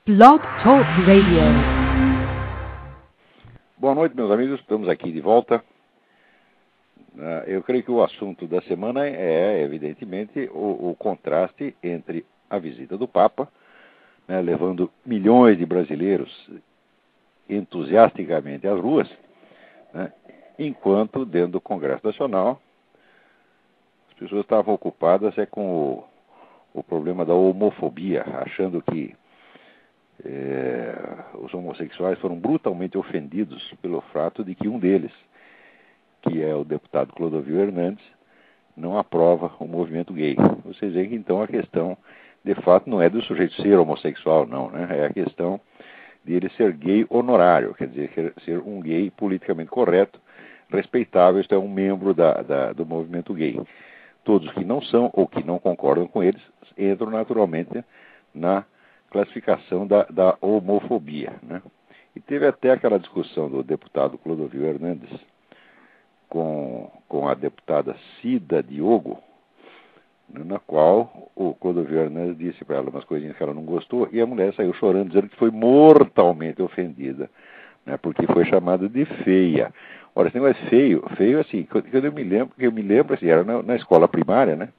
Blog Talk Radio. Boa noite, meus amigos. Estamos aqui de volta. Eu creio que o assunto da semana é, evidentemente, o contraste entre a visita do Papa, né, levando milhões de brasileiros entusiasticamente às ruas, né, enquanto dentro do Congresso Nacional as pessoas estavam ocupadas com o problema da homofobia, achando que os homossexuais foram brutalmente ofendidos pelo fato de que um deles, que é o deputado Clodovil Hernandes, não aprova o movimento gay. Vocês veem que então a questão, de fato, não é do sujeito ser homossexual, não, né? É a questão de ele ser gay honorário, quer dizer, ser um gay politicamente correto, respeitável, isto é, um membro do movimento gay. Todos que não são ou que não concordam com eles entram naturalmente na classificação da homofobia, né? E teve até aquela discussão do deputado Clodovil Hernandes com a deputada Cida Diogo, na qual o Clodovil Hernandes disse para ela umas coisinhas que ela não gostou, e a mulher saiu chorando, dizendo que foi mortalmente ofendida, né, porque foi chamada de feia. Ora, esse negócio é feio assim, quando eu me lembro assim, era na escola primária, né?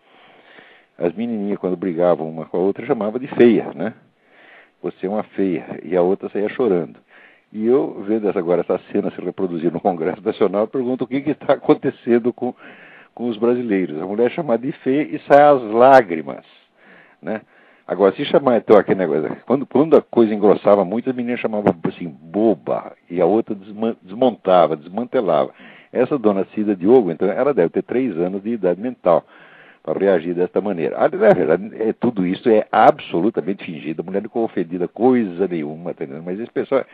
As menininhas, quando brigavam uma com a outra, chamavam de feia, né? Você é uma feia, e a outra saía chorando. E eu, vendo agora essa cena se reproduzir no Congresso Nacional, pergunto o que está acontecendo com os brasileiros. A mulher é chamada de feia e sai as lágrimas, né? Agora, se chamar então aquele negócio, quando a coisa engrossava muito, as meninas chamavam assim, boba, e a outra desmantelava. Essa dona Cida Diogo, então, ela deve ter 3 anos de idade mental para reagir desta maneira. Na verdade, tudo isso é absolutamente fingido. A mulher não ficou ofendida coisa nenhuma, entendeu? Mas esse pessoal,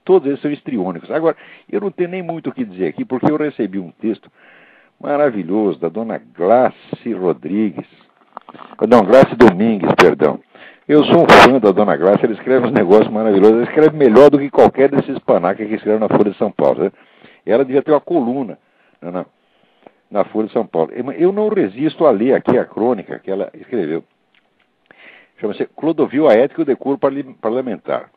todos eles são histriônicos. Agora, eu não tenho nem muito o que dizer aqui, porque eu recebi um texto maravilhoso da dona Glácia Rodrigues, não, Glácia Domingues, perdão. Eu sou um fã da dona Glácia, ela escreve uns negócios maravilhosos, ela escreve melhor do que qualquer desses panacas que escrevem na Folha de São Paulo, né? Ela devia ter uma coluna na Folha de São Paulo. Eu não resisto a ler aqui a crônica que ela escreveu. Chama-se Clodovil, a Ética e o Decoro Parlamentar.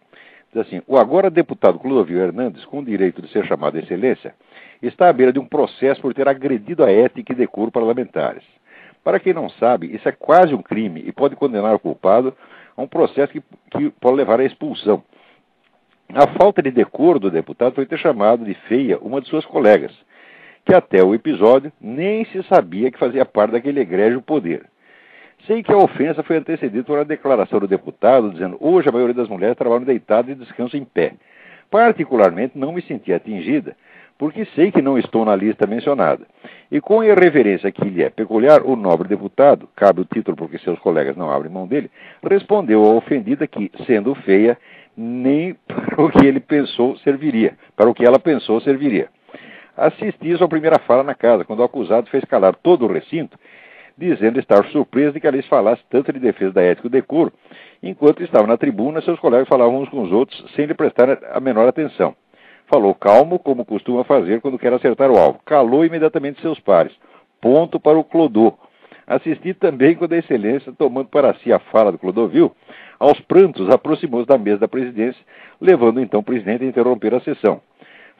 Diz assim: o agora deputado Clodovil Hernandes, com o direito de ser chamado de excelência, está à beira de um processo por ter agredido a ética e decoro parlamentares. Para quem não sabe, isso é quase um crime e pode condenar o culpado a um processo que pode levar à expulsão. A falta de decoro do deputado foi ter chamado de feia uma de suas colegas, que até o episódio nem se sabia que fazia parte daquele egrégio poder. Sei que a ofensa foi antecedida por uma declaração do deputado dizendo: hoje a maioria das mulheres trabalham deitadas e descansam em pé. Particularmente não me senti atingida, porque sei que não estou na lista mencionada. E com a irreverência que lhe é peculiar, o nobre deputado, cabe o título porque seus colegas não abrem mão dele, respondeu à ofendida que, sendo feia, nem para o que ele pensou serviria, para o que ela pensou serviria. Assisti sua primeira fala na casa, quando o acusado fez calar todo o recinto, dizendo estar surpreso de que Alice falasse tanto de defesa da ética e do decoro, enquanto estava na tribuna, seus colegas falavam uns com os outros sem lhe prestar a menor atenção. Falou calmo, como costuma fazer quando quer acertar o alvo. Calou imediatamente seus pares. Ponto para o Clodô. Assisti também quando a excelência, tomando para si a fala do Clodovil, aos prantos aproximou-se da mesa da presidência, levando então o presidente a interromper a sessão.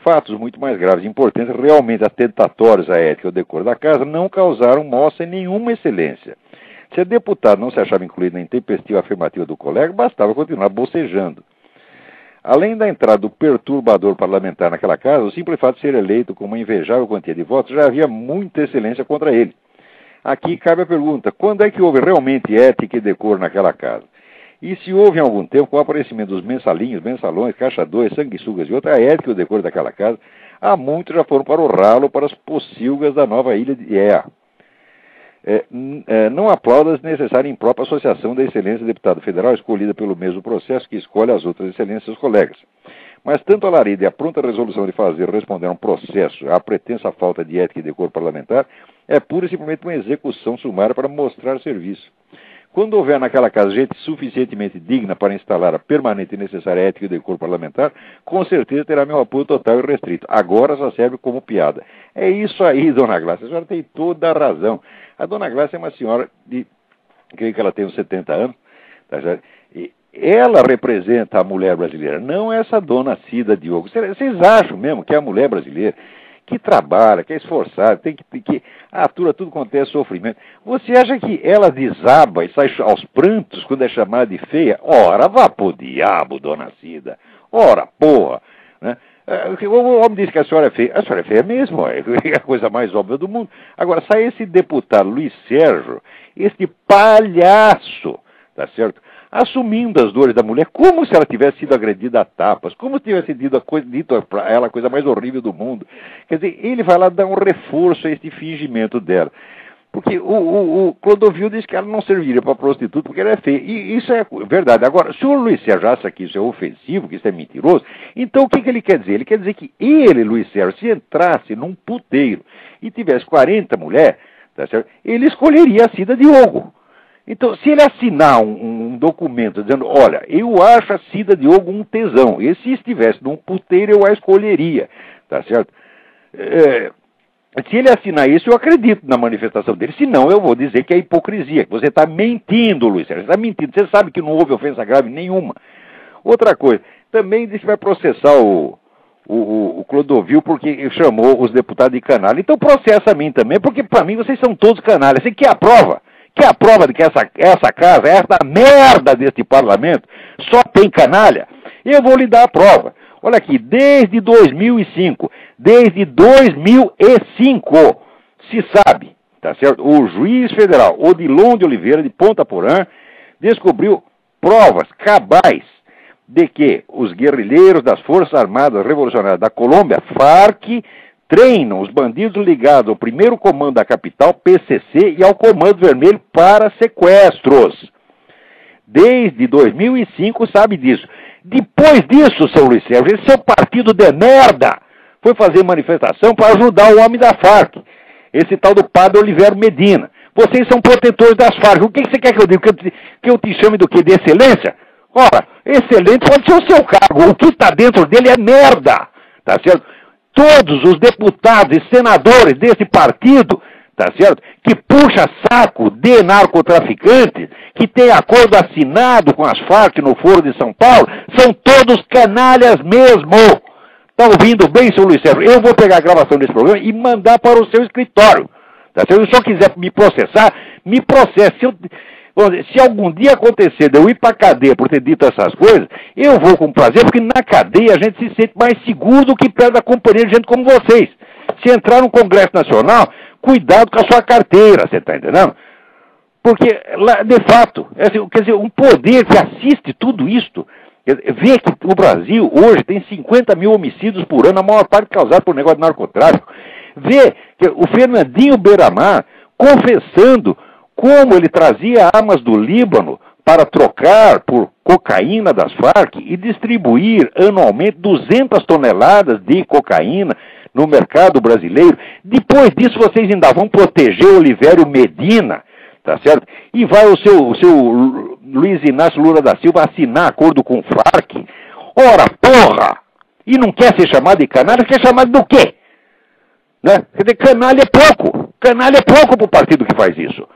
Fatos muito mais graves e importantes, realmente atentatórios à ética e ao decoro da casa, não causaram moça em nenhuma excelência. Se a deputada não se achava incluída na intempestiva afirmativa do colega, bastava continuar bocejando. Além da entrada do perturbador parlamentar naquela casa, o simples fato de ser eleito com uma invejável quantia de votos já havia muita excelência contra ele. Aqui cabe a pergunta: quando é que houve realmente ética e decoro naquela casa? E se houve em algum tempo, com o aparecimento dos mensalinhos, mensalões, caixa 2, sanguessugas e outra, a ética e o decoro daquela casa, há muitos já foram para o ralo, para as pocilgas da nova ilha de Ea. Não aplauda a necessária e imprópria associação da excelência deputado federal escolhida pelo mesmo processo que escolhe as outras excelências seus colegas. Mas tanto a Larida e a pronta resolução de fazer responder a um processo à pretensa falta de ética e decoro parlamentar é pura e simplesmente uma execução sumária para mostrar serviço. Quando houver naquela casa gente suficientemente digna para instalar a permanente e necessária ética e decoro parlamentar, com certeza terá meu apoio total e restrito. Agora só serve como piada. É isso aí, dona Glácia. A senhora tem toda a razão. A dona Glácia é uma senhora de... creio que ela tem uns 70 anos. Tá? ela representa a mulher brasileira, não essa dona Cida Diogo. Vocês acham mesmo que a mulher brasileira que trabalha, que é esforçada, que atura tudo quanto é sofrimento, você acha que ela desaba e sai aos prantos quando é chamada de feia? Ora, vá pro diabo, dona Cida. Ora, porra. Né? O homem disse que a senhora é feia mesmo, é a coisa mais óbvia do mundo. Agora, sai esse deputado Luiz Sérgio, esse palhaço, tá certo? Assumindo as dores da mulher, como se ela tivesse sido agredida a tapas, como se tivesse dito para ela a coisa mais horrível do mundo. Quer dizer, ele vai lá dar um reforço a esse fingimento dela. Porque o Clodovil diz que ela não serviria para prostituta porque ela é feia. E isso é verdade. Agora, se o Luiz Sérgio acha que isso é ofensivo, que isso é mentiroso, então o que ele quer dizer? Ele quer dizer que ele, Luiz Sérgio, se entrasse num puteiro e tivesse 40 mulheres, tá certo? Ele escolheria a Cida Diogo. Então, se ele assinar um documento dizendo, olha, eu acho a Cida Diogo um tesão, e se estivesse num puteiro eu a escolheria, tá certo? Se ele assinar isso, eu acredito na manifestação dele. Se não, eu vou dizer que é hipocrisia, que você está mentindo, Luiz Sérgio. Você está mentindo. Você sabe que não houve ofensa grave nenhuma. Outra coisa, também disse que vai processar o Clodovil porque chamou os deputados de canalha. Então processa a mim também, porque para mim vocês são todos canalhas. Você quer a prova? Quer a prova de que essa casa, essa merda deste parlamento, só tem canalha? Eu vou lhe dar a prova. Olha aqui, desde 2005, se sabe, tá certo? O juiz federal Odilon de Oliveira, de Ponta Porã, descobriu provas cabais de que os guerrilheiros das Forças Armadas Revolucionárias da Colômbia, FARC, treinam os bandidos ligados ao primeiro comando da capital, PCC, e ao Comando Vermelho para sequestros. Desde 2005 sabe disso. Depois disso, seu Luiz Sérgio, esse seu partido de merda foi fazer manifestação para ajudar o homem da FARC, esse tal do padre Oliveira Medina. Vocês são protetores das FARC. O que você quer que eu diga? Que eu te chame do quê? De excelência? Ora, excelente pode ser o seu cargo. O que está dentro dele é merda. Tá certo? Todos os deputados e senadores desse partido, tá certo? Que puxa saco de narcotraficantes, que tem acordo assinado com as Farc no Foro de São Paulo, são todos canalhas mesmo. Tá ouvindo bem, seu Luiz Sérgio? Eu vou pegar a gravação desse programa e mandar para o seu escritório. Tá certo? Se o senhor quiser me processar, me processe. Se algum dia acontecer de eu ir para a cadeia por ter dito essas coisas, eu vou com prazer, porque na cadeia a gente se sente mais seguro do que perto da companhia de gente como vocês. Se entrar no Congresso Nacional, cuidado com a sua carteira, você está entendendo? Porque, de fato, quer dizer, um poder que assiste tudo isto, vê que o Brasil hoje tem 50 mil homicídios por ano, a maior parte causada por negócio de narcotráfico. Vê que o Fernandinho Beiramar confessando como ele trazia armas do Líbano para trocar por cocaína das Farc e distribuir anualmente 200 toneladas de cocaína no mercado brasileiro. Depois disso, vocês ainda vão proteger o Olivério Medina, tá certo? E vai o seu Luiz Inácio Lula da Silva assinar acordo com o Farc. Ora, porra! E não quer ser chamado de canalha, quer chamado do quê? Né? Quer dizer, canalha é pouco. Canalha é pouco para o partido que faz isso.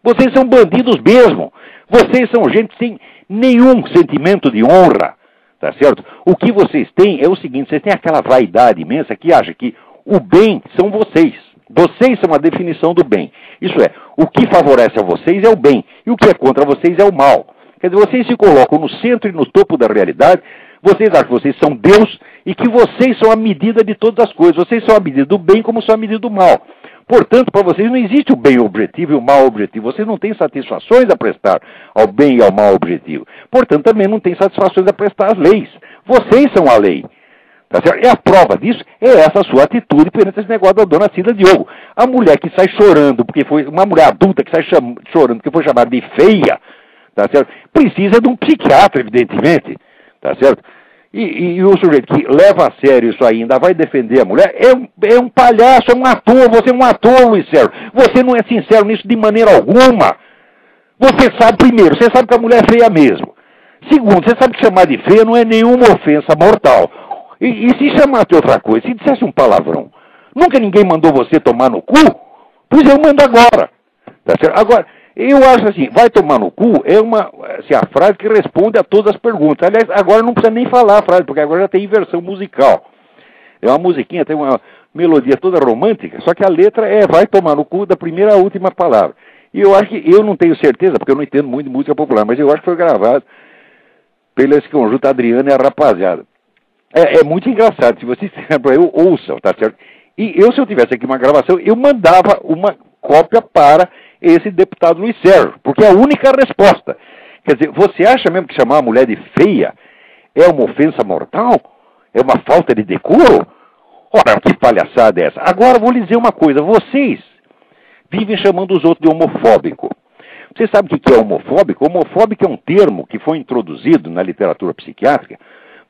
Vocês são bandidos mesmo. Vocês são gente sem nenhum sentimento de honra, tá certo? O que vocês têm é o seguinte, vocês têm aquela vaidade imensa que acha que o bem são vocês. Vocês são a definição do bem. Isso é, o que favorece a vocês é o bem, e o que é contra vocês é o mal. Quer dizer, vocês se colocam no centro e no topo da realidade, vocês acham que vocês são Deus e que vocês são a medida de todas as coisas. Vocês são a medida do bem como são a medida do mal. Portanto, para vocês não existe o bem objetivo e o mal objetivo. Vocês não têm satisfações a prestar ao bem e ao mal objetivo. Portanto, também não têm satisfações a prestar às leis. Vocês são a lei. Tá certo? E a prova disso é essa sua atitude perante esse negócio da dona Cida Diogo. A mulher que sai chorando, porque foi uma mulher adulta que sai chorando porque foi chamada de feia, tá certo? Precisa de um psiquiatra, evidentemente. Tá certo? E o sujeito que leva a sério isso aí, ainda vai defender a mulher, é um palhaço, é um ator, você é um ator, Luiz Sérgio. Você não é sincero nisso de maneira alguma. Você sabe, primeiro, você sabe que a mulher é feia mesmo. Segundo, você sabe que chamar de feia não é nenhuma ofensa mortal. E se chamasse de outra coisa, se dissesse um palavrão, nunca ninguém mandou você tomar no cu? Pois eu mando agora. Tá certo? Agora, Eu acho assim, vai tomar no cu é assim, a frase que responde a todas as perguntas. Aliás, agora não precisa nem falar a frase, porque agora já tem inversão musical. É uma musiquinha, tem uma melodia toda romântica, só que a letra é vai tomar no cu da primeira à última palavra. E eu acho que, eu não tenho certeza, porque eu não entendo muito de música popular, mas eu acho que foi gravado pelo esse conjunto Adriano e a rapaziada. É muito engraçado, se vocês ouçam, tá certo? E se eu tivesse aqui uma gravação, eu mandava uma cópia para esse deputado Luiz Sérgio, porque é a única resposta. Quer dizer, você acha mesmo que chamar a mulher de feia é uma ofensa mortal? É uma falta de decoro? Ora, que palhaçada é essa? Agora, vou lhe dizer uma coisa. Vocês vivem chamando os outros de homofóbico. Você sabe o que é homofóbico? Homofóbico é um termo que foi introduzido na literatura psiquiátrica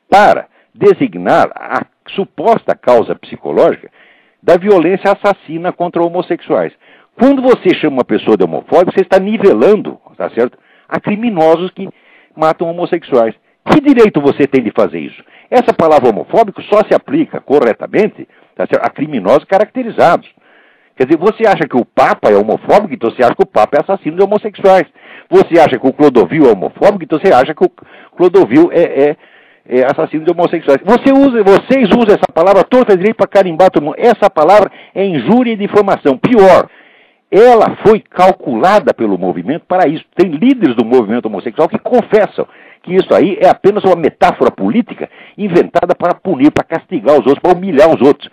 para designar a suposta causa psicológica da violência assassina contra homossexuais. Quando você chama uma pessoa de homofóbico, você está nivelando, tá certo, a criminosos que matam homossexuais. Que direito você tem de fazer isso? Essa palavra homofóbico só se aplica corretamente, tá certo, a criminosos caracterizados. Quer dizer, você acha que o Papa é homofóbico, então você acha que o Papa é assassino de homossexuais. Você acha que o Clodovil é homofóbico, então você acha que o Clodovil é assassino de homossexuais. Vocês usam essa palavra torta direito para carimbar todo mundo. Essa palavra é injúria e difamação. Pior, ela foi calculada pelo movimento para isso. Tem líderes do movimento homossexual que confessam que isso aí é apenas uma metáfora política inventada para punir, para castigar os outros, para humilhar os outros.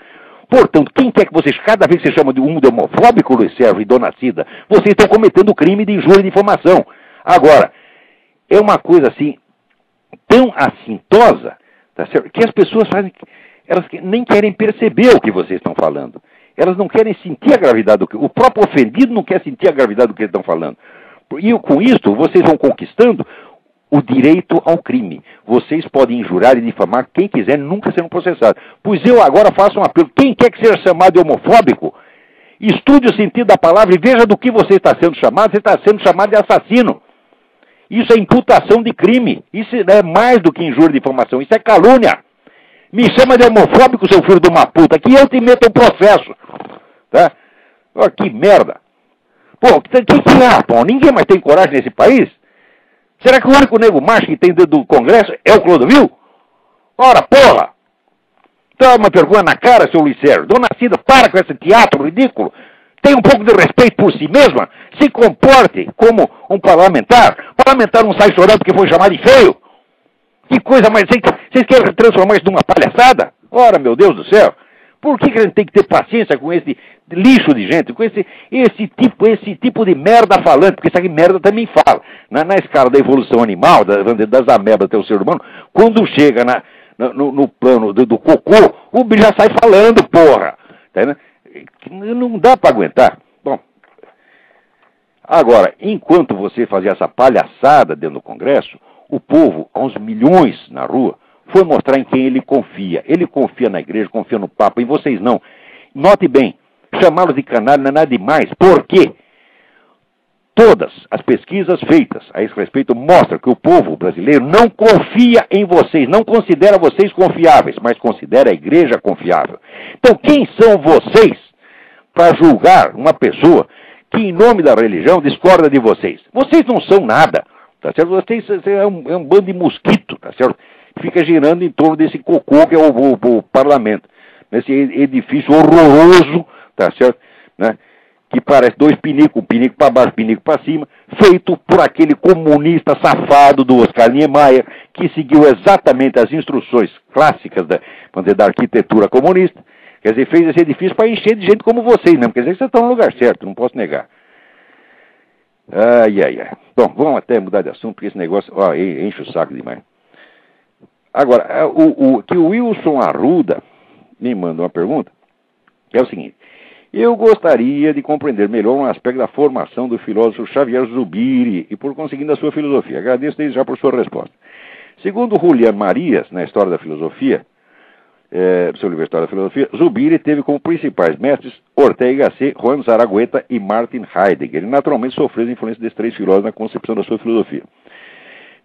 Portanto, quem quer que vocês, cada vez que você chama de um de homofóbico, Luiz Sérgio e Dona Cida, vocês estão cometendo crime de injúria e difamação. Agora, é uma coisa assim, tão assintosa, tá certo? Que as pessoas fazem, elas nem querem perceber o que vocês estão falando. Elas não querem sentir a gravidade do que... O próprio ofendido não quer sentir a gravidade do que eles estão falando. E com isso, vocês vão conquistando o direito ao crime. Vocês podem injurar e difamar quem quiser, nunca serão processados. Pois eu agora faço um apelo. Quem quer que seja chamado de homofóbico, estude o sentido da palavra e veja do que você está sendo chamado. Você está sendo chamado de assassino. Isso é imputação de crime. Isso é mais do que injúria e difamação. Isso é calúnia. Me chama de homofóbico, seu filho de uma puta, que eu te meto um processo. Tá? Olha que merda. Pô, que há, pô? Ninguém mais tem coragem nesse país? Será que o único nego macho que tem dentro do Congresso é o Clodovil? Ora, porra! Toma vergonha na cara, seu Luiz Sérgio. Dona Cida, para com esse teatro ridículo. Tenha um pouco de respeito por si mesma. Se comporte como um parlamentar. O parlamentar não sai chorando porque foi chamado de feio. Que coisa mais... Vocês querem transformar isso numa palhaçada? Ora, meu Deus do céu. Por que a gente tem que ter paciência com esse lixo de gente, com esse tipo de merda falante? Porque isso aqui merda também fala. Na escala da evolução animal, das amebas até o ser humano, quando chega no plano do cocô, o bicho já sai falando, porra. Tá, né? Não dá para aguentar. Bom, agora, enquanto você fazia essa palhaçada dentro do Congresso, o povo, aos milhões na rua, foi mostrar em quem ele confia. Ele confia na igreja, confia no Papa, e vocês não. Note bem, chamá-los de canalha não é nada demais. Por quê? Todas as pesquisas feitas a esse respeito mostram que o povo brasileiro não confia em vocês, não considera vocês confiáveis, mas considera a igreja confiável. Então, quem são vocês para julgar uma pessoa que, em nome da religião, discorda de vocês? Vocês não são nada, tá certo? Vocês é um bando de mosquito, tá certo? Fica girando em torno desse cocô que é o parlamento. Nesse edifício horroroso, tá certo? Né? Que parece dois pinicos, um pinico para baixo, um pinico para cima, feito por aquele comunista safado do Oscar Niemeyer, que seguiu exatamente as instruções clássicas da arquitetura comunista. Quer dizer, fez esse edifício para encher de gente como vocês, né? Quer dizer que vocês estão no lugar certo, não posso negar. Ai. Bom, vamos até mudar de assunto, porque esse negócio enche o saco demais. Agora, que o Wilson Arruda me manda uma pergunta, que é o seguinte: eu gostaria de compreender melhor um aspecto da formação do filósofo Xavier Zubiri e, por conseguinte, da sua filosofia. Agradeço desde já por sua resposta. Segundo Julián Marias, na História da Filosofia, do seu livro História da Filosofia, Zubiri teve como principais mestres Ortega y Gasset, Juan Zaragoza e Martin Heidegger. Ele naturalmente sofreu a influência desses três filósofos na concepção da sua filosofia.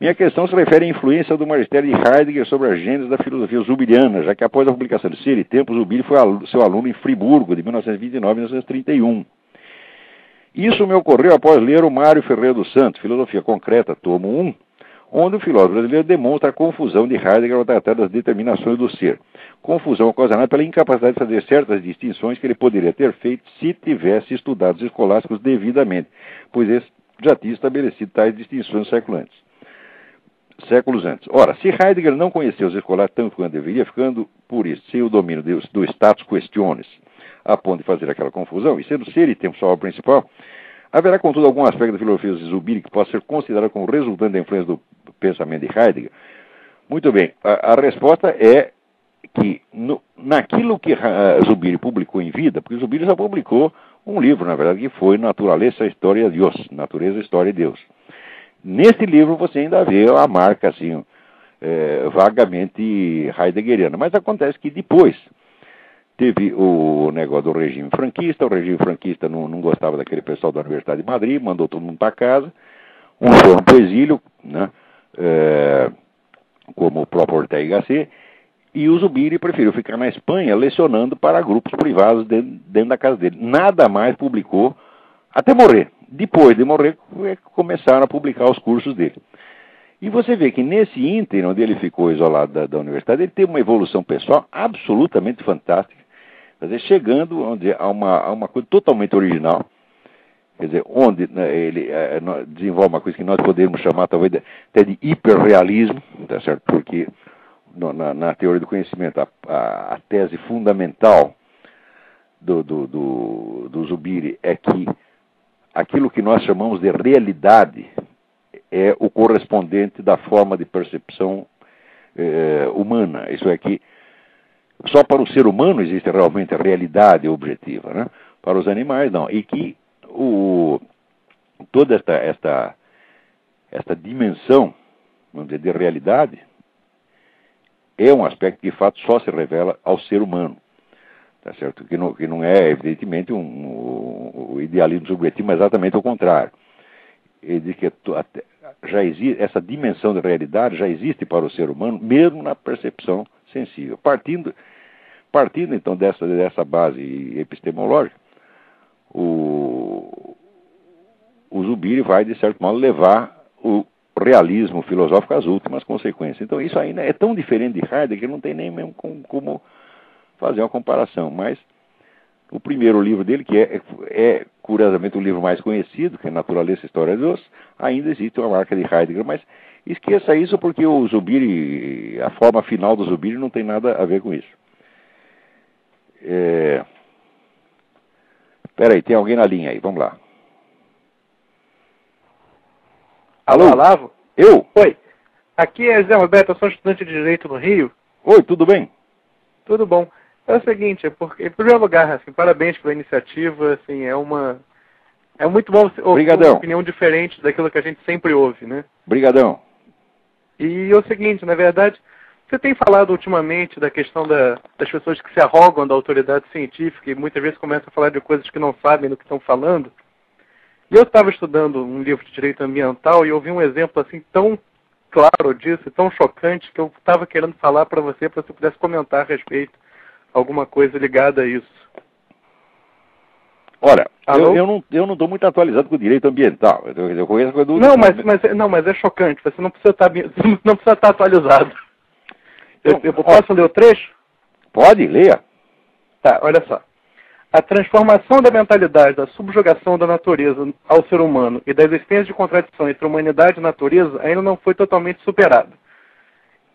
Minha questão se refere à influência do magistério de Heidegger sobre a gênese da filosofia zubiriana, já que após a publicação de Ser e Tempo, Zubiri foi seu aluno em Friburgo, de 1929 a 1931. Isso me ocorreu após ler o Mário Ferreira dos Santos, Filosofia Concreta, tomo 1, onde o filósofo brasileiro demonstra a confusão de Heidegger ao tratar das determinações do ser. Confusão ocasionada pela incapacidade de fazer certas distinções que ele poderia ter feito se tivesse estudado os escolásticos devidamente, pois esse já tinha estabelecido tais distinções séculos antes. Ora, se Heidegger não conheceu os escolásticos tanto quanto deveria, ficando, por isso, sem o domínio do status questiones, a ponto de fazer aquela confusão, e sendo ser e tempo sua obra principal, haverá, contudo, algum aspecto da filosofia de Zubiri que possa ser considerado como resultante da influência do pensamento de Heidegger? Muito bem, a resposta é que naquilo que Zubiri publicou em vida, porque Zubiri já publicou um livro, na verdade, que foi Naturaleza, História de Deus, Natureza, História e Deus. Nesse livro você ainda vê a marca, assim, vagamente heideggeriana, mas acontece que depois teve o negócio do regime franquista. O regime franquista não gostava daquele pessoal da Universidade de Madrid, mandou todo mundo para casa. Uns foram para o exílio, né, como o próprio Ortega y Gasset, e o Zubiri preferiu ficar na Espanha lecionando para grupos privados dentro da casa dele. Nada mais publicou até morrer. Depois de morrer, começaram a publicar os cursos dele. E você vê que nesse ínterim, onde ele ficou isolado da universidade, ele teve uma evolução pessoal absolutamente fantástica. Quer dizer, chegando a uma coisa totalmente original, quer dizer, onde, né, ele desenvolve uma coisa que nós podemos chamar talvez até de hiperrealismo, tá certo? Porque na teoria do conhecimento, a tese fundamental do Zubiri é que aquilo que nós chamamos de realidade é o correspondente da forma de percepção humana. Isso é que só para o ser humano existe realmente a realidade objetiva, né? Para os animais, não. E que toda esta dimensão, vamos dizer, de realidade é um aspecto que, de fato, só se revela ao ser humano. Tá certo? Que não é, evidentemente, o idealismo subjetivo, mas exatamente o contrário. Ele diz que já existe, essa dimensão de realidade já existe para o ser humano, mesmo na percepção sensível. Partindo então dessa base epistemológica, o Zubiri vai, de certo modo, levar o realismo filosófico às últimas consequências. Então isso ainda é tão diferente de Heidegger que não tem nem mesmo como fazer uma comparação. Mas o primeiro livro dele, que é curiosamente o livro mais conhecido, que é Naturaleza, História de Deus, ainda existe uma marca de Heidegger, mas esqueça isso porque o Zubiri, a forma final do Zubiri não tem nada a ver com isso. Espera aí, tem alguém na linha aí, vamos lá. Alô? Olavo? Eu? Oi. Aqui é Zé Roberto, eu sou estudante de Direito no Rio. Oi, tudo bem? Tudo bom. É o seguinte, porque, em primeiro lugar, assim, parabéns pela iniciativa, assim, é muito bom ouvir uma opinião diferente daquilo que a gente sempre ouve, né? Obrigadão. E é o seguinte, na verdade, você tem falado ultimamente da questão das pessoas que se arrogam da autoridade científica e muitas vezes começam a falar de coisas que não sabem do que estão falando. E eu estava estudando um livro de direito ambiental e eu vi um exemplo assim tão claro disso, tão chocante, que eu estava querendo falar para você pudesse comentar a respeito, alguma coisa ligada a isso. Olha, eu não estou muito atualizado com o direito ambiental. Eu conheço a coisa do... Não, mas é chocante. Você não precisa estar atualizado. Eu posso ler o trecho? Pode, leia. Tá, olha só. A transformação da mentalidade da subjugação da natureza ao ser humano e da existência de contradição entre humanidade e natureza ainda não foi totalmente superada.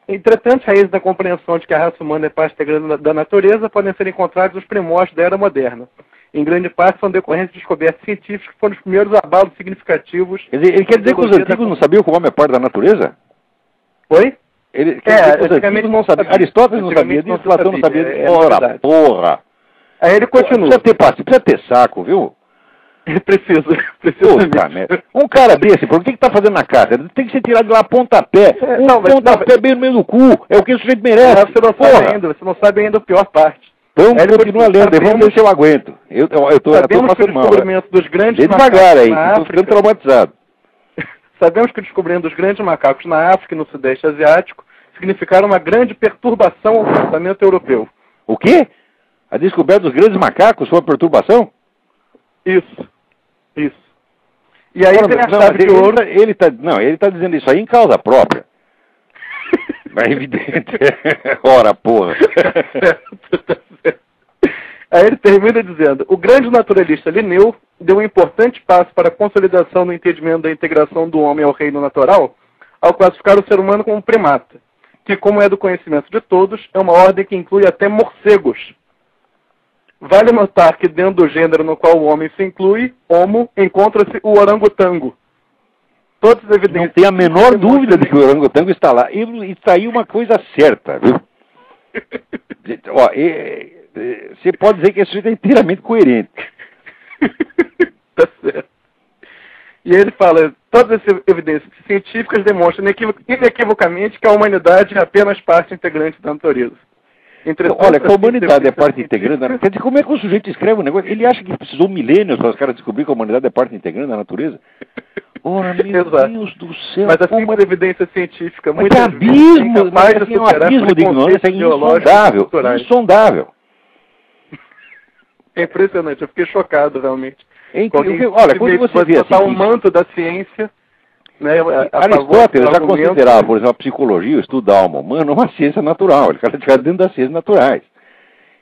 Entretanto, as raízes da compreensão de que a raça humana é parte integrante da natureza podem ser encontrados nos primórdios da era moderna. Em grande parte são decorrentes de descobertas científicas que foram os primeiros abalos significativos... Ele quer dizer que os antigos não sabiam que o homem é parte da natureza? Oi? Ele quer dizer que os antigos não sabiam. Aristóteles não sabia disso, Platão não sabia disso. Porra! Aí ele continua. Precisa ter saco, viu? Precisa. Um cara desse, por que está fazendo na casa? Tem que ser tirado de lá a pontapé. Pontapé bem no meio do cu. É o que o sujeito merece. Você não sabe ainda a pior parte. Então continua lendo, vamos ver se eu aguento. Eu tô passando mal. Dos grandes devagar aí, estou ficando traumatizado. Sabemos que o descobrimento dos grandes macacos na África e no Sudeste Asiático significaram uma grande perturbação ao pensamento europeu. O quê? A descoberta dos grandes macacos foi uma perturbação? Isso. Isso. E aí tem a chave de ouro. Ele tá dizendo isso aí em causa própria. É evidente. Ora, porra. Tá certo. Aí ele termina dizendo: o grande naturalista Linneu deu um importante passo para a consolidação no entendimento da integração do homem ao reino natural, ao classificar o ser humano como um primata, que, como é do conhecimento de todos, é uma ordem que inclui até morcegos. Vale notar que dentro do gênero no qual o homem se inclui, Homo, encontra-se o orangotango. Todas as evidências... Não tem a menor dúvida de que o orangotango está lá. E está aí uma coisa certa, viu? Ó, você pode dizer que esse sujeito é inteiramente coerente. Tá certo. E ele fala, todas as evidências científicas demonstram inequivocamente que a humanidade é apenas parte integrante da natureza. Entretanto, olha, que a humanidade é parte integrante da natureza. Quer dizer, como é que o sujeito escreve um negócio? Ele acha que precisou milênios para os caras descobrir que a humanidade é parte integrante da natureza? Ora, meu Deus do céu. Mas assim, uma evidência científica muito abismo, mas assim, um abismo de ignorância insondável. Insondável. É impressionante, eu fiquei chocado realmente. Olha, quando você vê assim, o manto da ciência, né, Aristóteles já considerava, por exemplo, a psicologia, o estudo da alma humana, uma ciência natural. Ele está dentro das ciências naturais.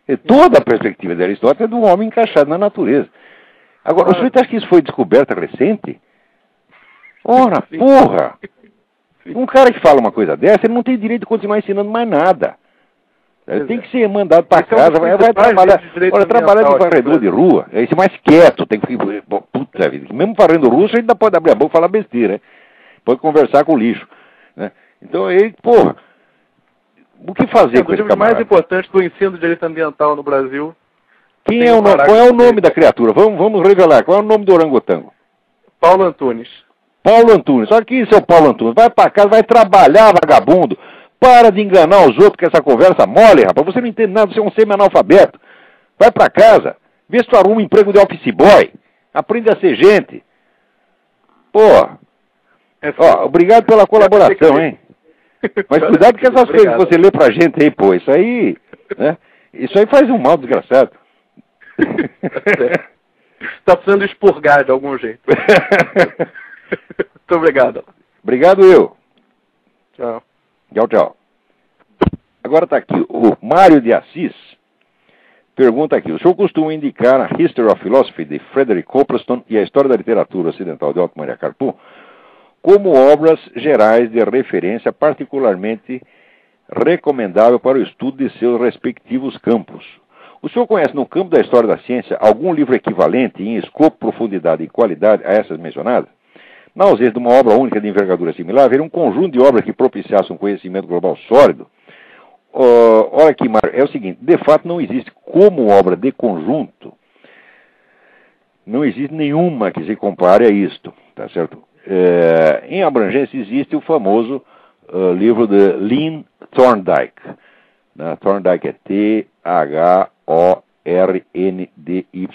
E toda a perspectiva de Aristóteles é do homem encaixado na natureza. Agora, o sujeito acha que isso foi descoberta recente? Ora, porra! Um cara que fala uma coisa dessa, ele não tem direito de continuar ensinando mais nada. Ele tem que ser mandado para casa, vai trabalhar. Olha, trabalhar de varredor de rua, é esse mais quieto, tem que ficar. Puta vida, mesmo varrendo rua, a gente ainda pode abrir a boca e falar besteira, né? Pode conversar com o lixo. Né? Então aí, porra, o que fazer com esse camarada? O mais importante do ensino de direito ambiental no Brasil. Qual é o nome da criatura? Vamos revelar. Qual é o nome do orangotango? Paulo Antunes. Paulo Antunes. Olha aqui, seu Paulo Antunes. Vai pra casa, vai trabalhar, vagabundo. Para de enganar os outros com essa conversa mole, rapaz. Você não entende nada, você é um semi-analfabeto. Vai pra casa. Vê se tu arruma um emprego de office boy. Aprende a ser gente. Porra. Ó, obrigado pela colaboração, hein? Mas cuidado com essas coisas que você lê pra gente aí, pô. Isso aí, né? Isso aí faz um mal desgraçado. Tá precisando expurgar de algum jeito. Muito obrigado. Obrigado eu. Tchau. Tchau, tchau. Agora está aqui o Mário de Assis. Pergunta aqui: o senhor costuma indicar a History of Philosophy de Frederick Copleston e a História da Literatura Ocidental de Otto Maria Carpo como obras gerais de referência particularmente recomendável para o estudo de seus respectivos campos. O senhor conhece no campo da história da ciência algum livro equivalente em escopo, profundidade e qualidade a essas mencionadas? Na ausência de uma obra única de envergadura similar, haveria um conjunto de obras que propiciasse um conhecimento global sólido. Olha aqui, Mário, é o seguinte: de fato não existe como obra de conjunto, não existe nenhuma que se compare a isto, tá certo? Em abrangência existe o famoso livro de Lynn Thorndike. Né? Thorndike é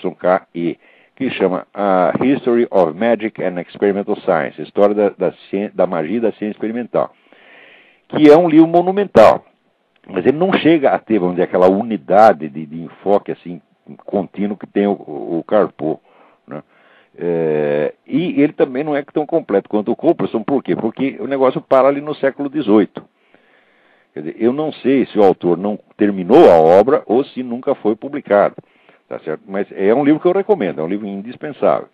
Thorndike, que chama a History of Magic and Experimental Science, História da Magia e da Ciência Experimental, que é um livro monumental, mas ele não chega a ter, vamos dizer, aquela unidade de enfoque assim, contínuo que tem o Carpo, né? E ele também não é tão completo quanto o Copleston. Por quê? Porque o negócio para ali no século XVIII. Quer dizer, eu não sei se o autor não terminou a obra ou se nunca foi publicado. Tá certo? Mas é um livro que eu recomendo, é um livro indispensável.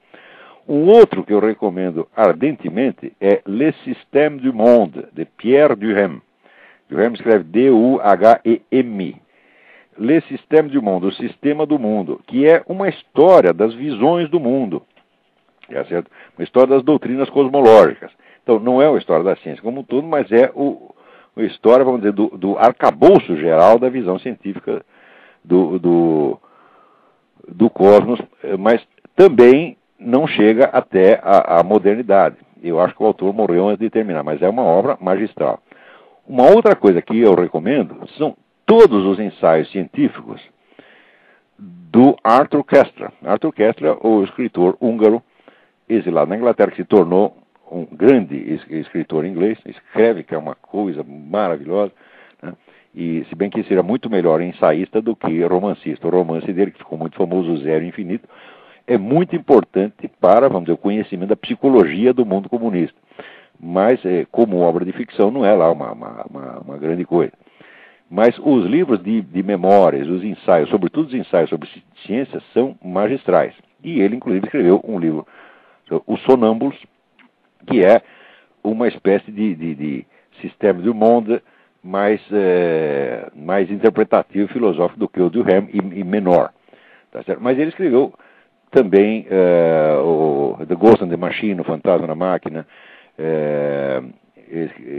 Um outro que eu recomendo ardentemente é Le Système du Monde, de Pierre Duhem. Duhem escreve D-U-H-E-M. Le Système du Monde, o Sistema do Mundo, que é uma história das visões do mundo. Tá certo? Uma história das doutrinas cosmológicas. Então, não é uma história da ciência como um todo, mas é uma história, vamos dizer, do arcabouço geral da visão científica do cosmos, mas também não chega até a modernidade. Eu acho que o autor morreu antes de terminar, mas é uma obra magistral. Uma outra coisa que eu recomendo são todos os ensaios científicos do Arthur Koestler. Arthur Koestler, o escritor húngaro, exilado na Inglaterra, que se tornou um grande escritor inglês, escreve, que é uma coisa maravilhosa, né? E se bem que seria muito melhor ensaísta do que romancista. O romance dele, que ficou muito famoso, O Zero Infinito, é muito importante para, vamos dizer, o conhecimento da psicologia do mundo comunista. Mas, como obra de ficção, não é lá uma grande coisa. Mas os livros de memórias, os ensaios, sobretudo os ensaios sobre ciência, são magistrais. E ele, inclusive, escreveu um livro, Os Sonâmbulos, que é uma espécie de sistema do monde mais interpretativo e filosófico do que o Durkheim e menor. Tá certo? Mas ele escreveu também o The Ghost and the Machine, o Fantasma na Máquina,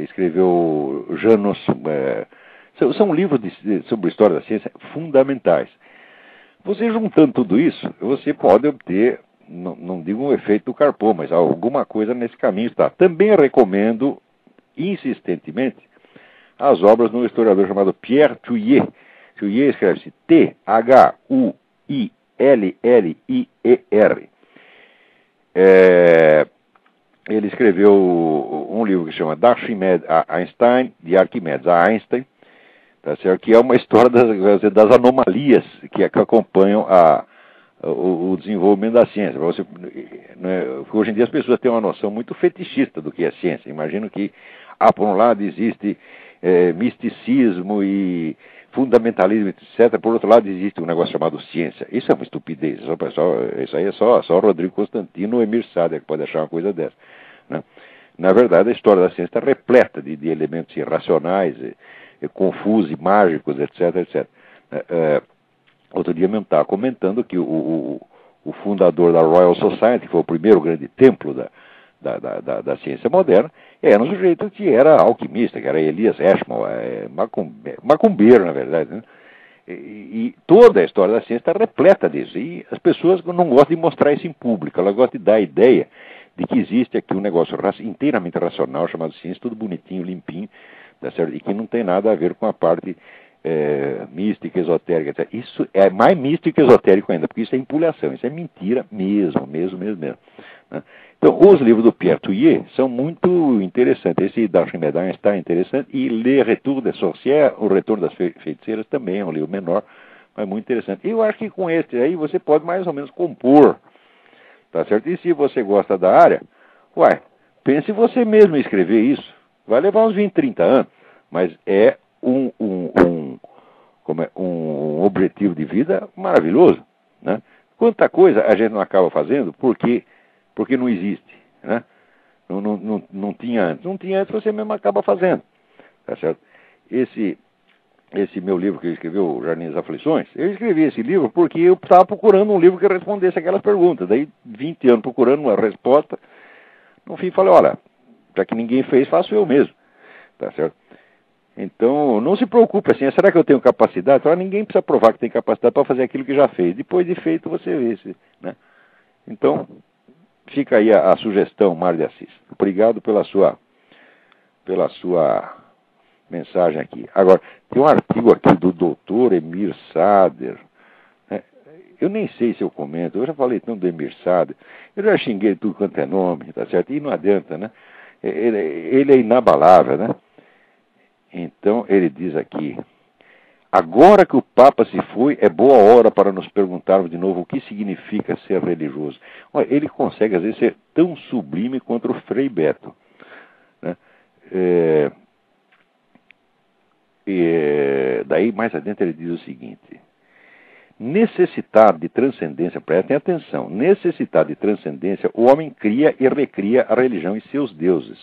escreveu Janus. São livros sobre a história da ciência fundamentais. Você juntando tudo isso, você pode obter, não digo um efeito do Carpo, mas alguma coisa nesse caminho está. Também recomendo insistentemente as obras de um historiador chamado Pierre Thuillier. Thuillier escreve-se Thuillier. Ele escreveu um livro que se chama D'Archimedes a Einstein, de Arquimedes a Einstein, tá certo? Que é uma história das anomalias que acompanham o desenvolvimento da ciência. Você, né, hoje em dia as pessoas têm uma noção muito fetichista do que é ciência. Imagino que, por um lado, existe misticismo e fundamentalismo, etc. Por outro lado, existe um negócio chamado ciência. Isso é uma estupidez. Isso aí é só Rodrigo Constantino ou Emir Sader que pode achar uma coisa dessa, né? Na verdade, a história da ciência está repleta de elementos irracionais, confusos, mágicos, etc. Outro dia mesmo estava comentando que o fundador da Royal Society, que foi o primeiro grande templo da ciência moderna, era um sujeito que era alquimista, que era Elias Ashmole, macumbeiro, na verdade, né? E toda a história da ciência está repleta disso. E as pessoas não gostam de mostrar isso em público, elas gostam de dar a ideia de que existe aqui um negócio inteiramente racional, chamado ciência, tudo bonitinho, limpinho, tá certo? E que não tem nada a ver com a parte mística, esotérica, etc. Isso é mais místico e esotérico ainda, porque isso é empulhação, isso é mentira mesmo. Né? Então, os livros do Pierre Thuillier são muito interessantes. Esse d'Archimedes está interessante, e Le Retour des Sorcières, O Retorno das Feiticeiras, também é um livro menor, mas muito interessante. E eu acho que com esse aí você pode mais ou menos compor, tá certo? E se você gosta da área, pense você mesmo em escrever isso. Vai levar uns 20, 30 anos, mas é um objetivo de vida maravilhoso, né? Quanta coisa a gente não acaba fazendo porque não existe, né? Não tinha antes. Não tinha antes, você mesmo acaba fazendo, tá certo? Esse meu livro que eu escrevi, o Jardim das Aflições, eu escrevi esse livro porque eu estava procurando um livro que respondesse aquelas perguntas. Daí, 20 anos procurando uma resposta, no fim falei, olha, já que ninguém fez, faço eu mesmo, tá certo? Então, não se preocupe assim, será que eu tenho capacidade? Então, ninguém precisa provar que tem capacidade para fazer aquilo que já fez. Depois de feito, você vê, né? Então, fica aí a sugestão, Mário de Assis. Obrigado pela sua mensagem aqui. Agora, tem um artigo aqui do doutor Emir Sader, né? Eu nem sei se eu comento, eu já falei tanto do Emir Sader, eu já xinguei tudo quanto é nome, tá certo? E não adianta, né? Ele é inabalável, né? Então, ele diz aqui: agora que o Papa se foi, é boa hora para nos perguntarmos de novo o que significa ser religioso. Olha, ele consegue, às vezes, ser tão sublime quanto o Frei Beto, né? Daí, mais adiante, ele diz o seguinte: necessitado de transcendência, prestem atenção, necessitado de transcendência, o homem cria e recria a religião e seus deuses,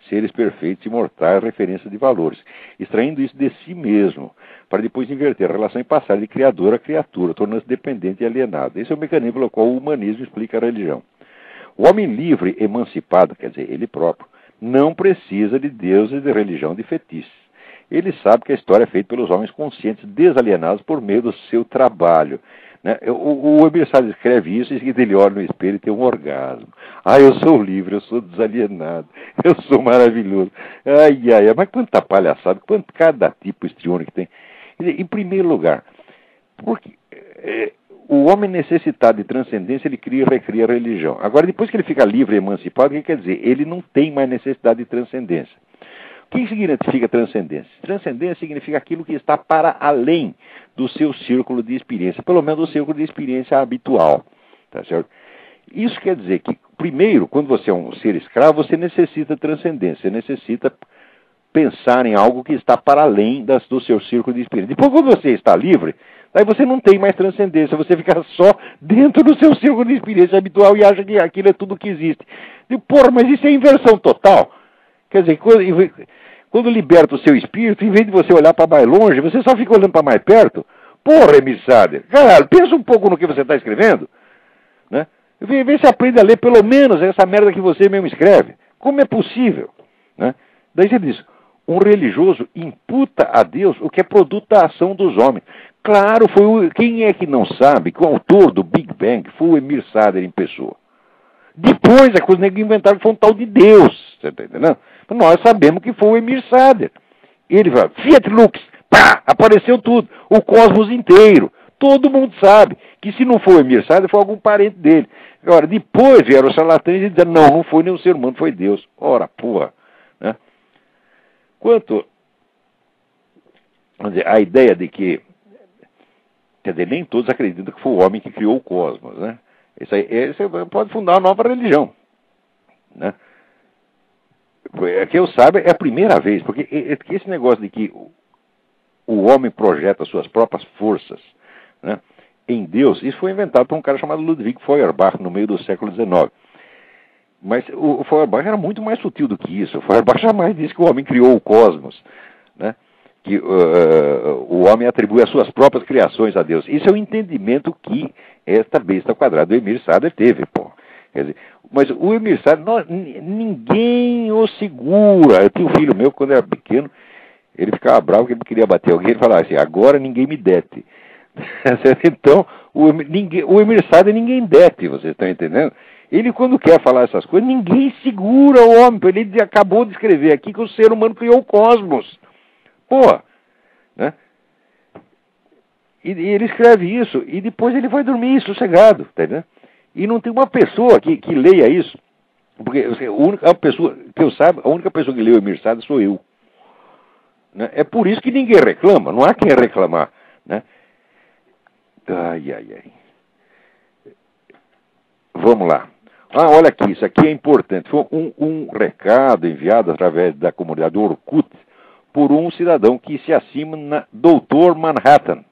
seres perfeitos, imortais, referência de valores, extraindo isso de si mesmo, para depois inverter a relação e passar de criador a criatura, tornando-se dependente e alienado. Esse é o mecanismo pelo qual o humanismo explica a religião. O homem livre, emancipado, quer dizer, ele próprio, não precisa de deuses, de religião, de fetiches. Ele sabe que a história é feita pelos homens conscientes, desalienados por meio do seu trabalho, né? O Emir Sader escreve isso e ele olha no espelho e tem um orgasmo. Eu sou livre, eu sou desalienado, eu sou maravilhoso. Mas quanta palhaçada, quanto cada tipo histriônico que tem. Em primeiro lugar, porque o homem necessitado de transcendência, ele cria e recria a religião. Agora, depois que ele fica livre e emancipado, o que quer dizer? Ele não tem mais necessidade de transcendência. O que significa transcendência? Transcendência significa aquilo que está para além do seu círculo de experiência, pelo menos do círculo de experiência habitual. tá certo? Isso quer dizer que, primeiro, quando você é um ser escravo, você necessita transcendência, você necessita pensar em algo que está para além do seu círculo de espírito. Depois, quando você está livre, aí você não tem mais transcendência, você fica só dentro do seu círculo de experiência habitual e acha que aquilo é tudo que existe. E, porra, mas isso é inversão total. Quer dizer, quando liberta o seu espírito, em vez de você olhar para mais longe, você só fica olhando para mais perto. Porra, Emir Sader, caralho, pensa um pouco no que você está escrevendo, né? Vê se aprende a ler pelo menos essa merda que você mesmo escreve. Como é possível, né? Daí você diz, um religioso imputa a Deus o que é produto da ação dos homens. Claro, quem é que não sabe que o autor do Big Bang foi o Emir Sader em pessoa? Depois é que os negros inventaram que foi um tal de Deus, você está entendendo? Nós sabemos que foi o Emir Sader. Ele fala, Fiat Lux, pá, apareceu tudo, o cosmos inteiro. Todo mundo sabe que se não foi o Emir Sader, foi algum parente dele. Agora, depois vieram os charlatães e disseram, não foi nenhum ser humano, foi Deus. Ora, porra, né? Quanto a ideia de que, quer dizer, nem todos acreditam que foi o homem que criou o cosmos, né? Isso aí pode fundar uma nova religião, né? Que eu saiba, é a primeira vez, porque esse negócio de que o homem projeta suas próprias forças, né, em Deus, isso foi inventado por um cara chamado Ludwig Feuerbach no meio do século XIX. Mas o Feuerbach era muito mais sutil do que isso. O Feuerbach jamais disse que o homem criou o cosmos, né? Que o homem atribui as suas próprias criações a Deus. Isso é o entendimento que esta besta quadrada do Emir Sader teve, pô. Quer dizer, mas o Emir Sader, ninguém o segura. Eu tinha um filho meu, quando era pequeno, ele ficava bravo porque ele queria bater alguém, ele falava assim, agora ninguém me dete. Então, o Emir Sader ninguém dete, vocês estão entendendo? Ele, quando quer falar essas coisas, ninguém segura o homem. Ele acabou de escrever aqui que o ser humano criou o cosmos. Pô, né? E ele escreve isso, e depois ele vai dormir sossegado, tá entendendo? E não tem uma pessoa que leia isso, porque a pessoa que eu saiba, a única pessoa que leu o Emir Sader sou eu. Né? É por isso que ninguém reclama, não há quem reclamar, né? Ai, ai, ai. Vamos lá. Ah, olha aqui, isso aqui é importante. Foi um recado enviado através da comunidade Orkut por um cidadão que se acima Dr. Manhattan.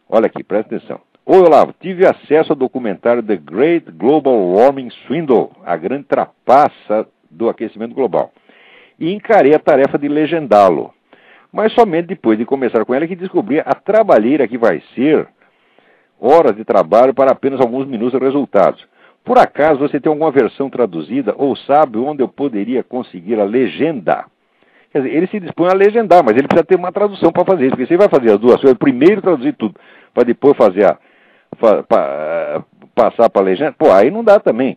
Olha aqui, presta atenção. Oi, Olavo, tive acesso ao documentário The Great Global Warming Swindle, a grande trapaça do aquecimento global, e encarei a tarefa de legendá-lo. Mas somente depois de começar com ela que descobri a trabalheira que vai ser horas de trabalho para apenas alguns minutos de resultados. Por acaso você tem alguma versão traduzida ou sabe onde eu poderia conseguir a legenda? Quer dizer, ele se dispõe a legendar, mas ele precisa ter uma tradução para fazer isso, porque você vai fazer as duas coisas, primeiro traduzir tudo, para depois fazer passar para a legenda, pô, aí não dá também.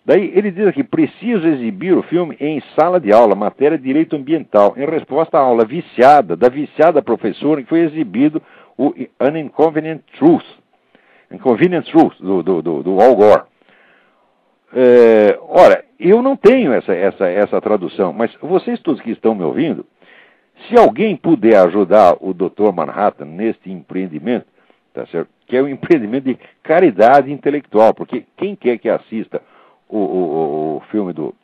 Daí ele diz aqui, preciso exibir o filme em sala de aula, matéria de direito ambiental, em resposta à aula da viciada professora, que foi exibido o An Inconvenient Truth, do Al Gore. Ora, eu não tenho essa tradução, mas vocês todos que estão me ouvindo, se alguém puder ajudar o Dr. Manhattan neste empreendimento, tá certo? Que é um empreendimento de caridade intelectual, porque quem quer que assista o filme do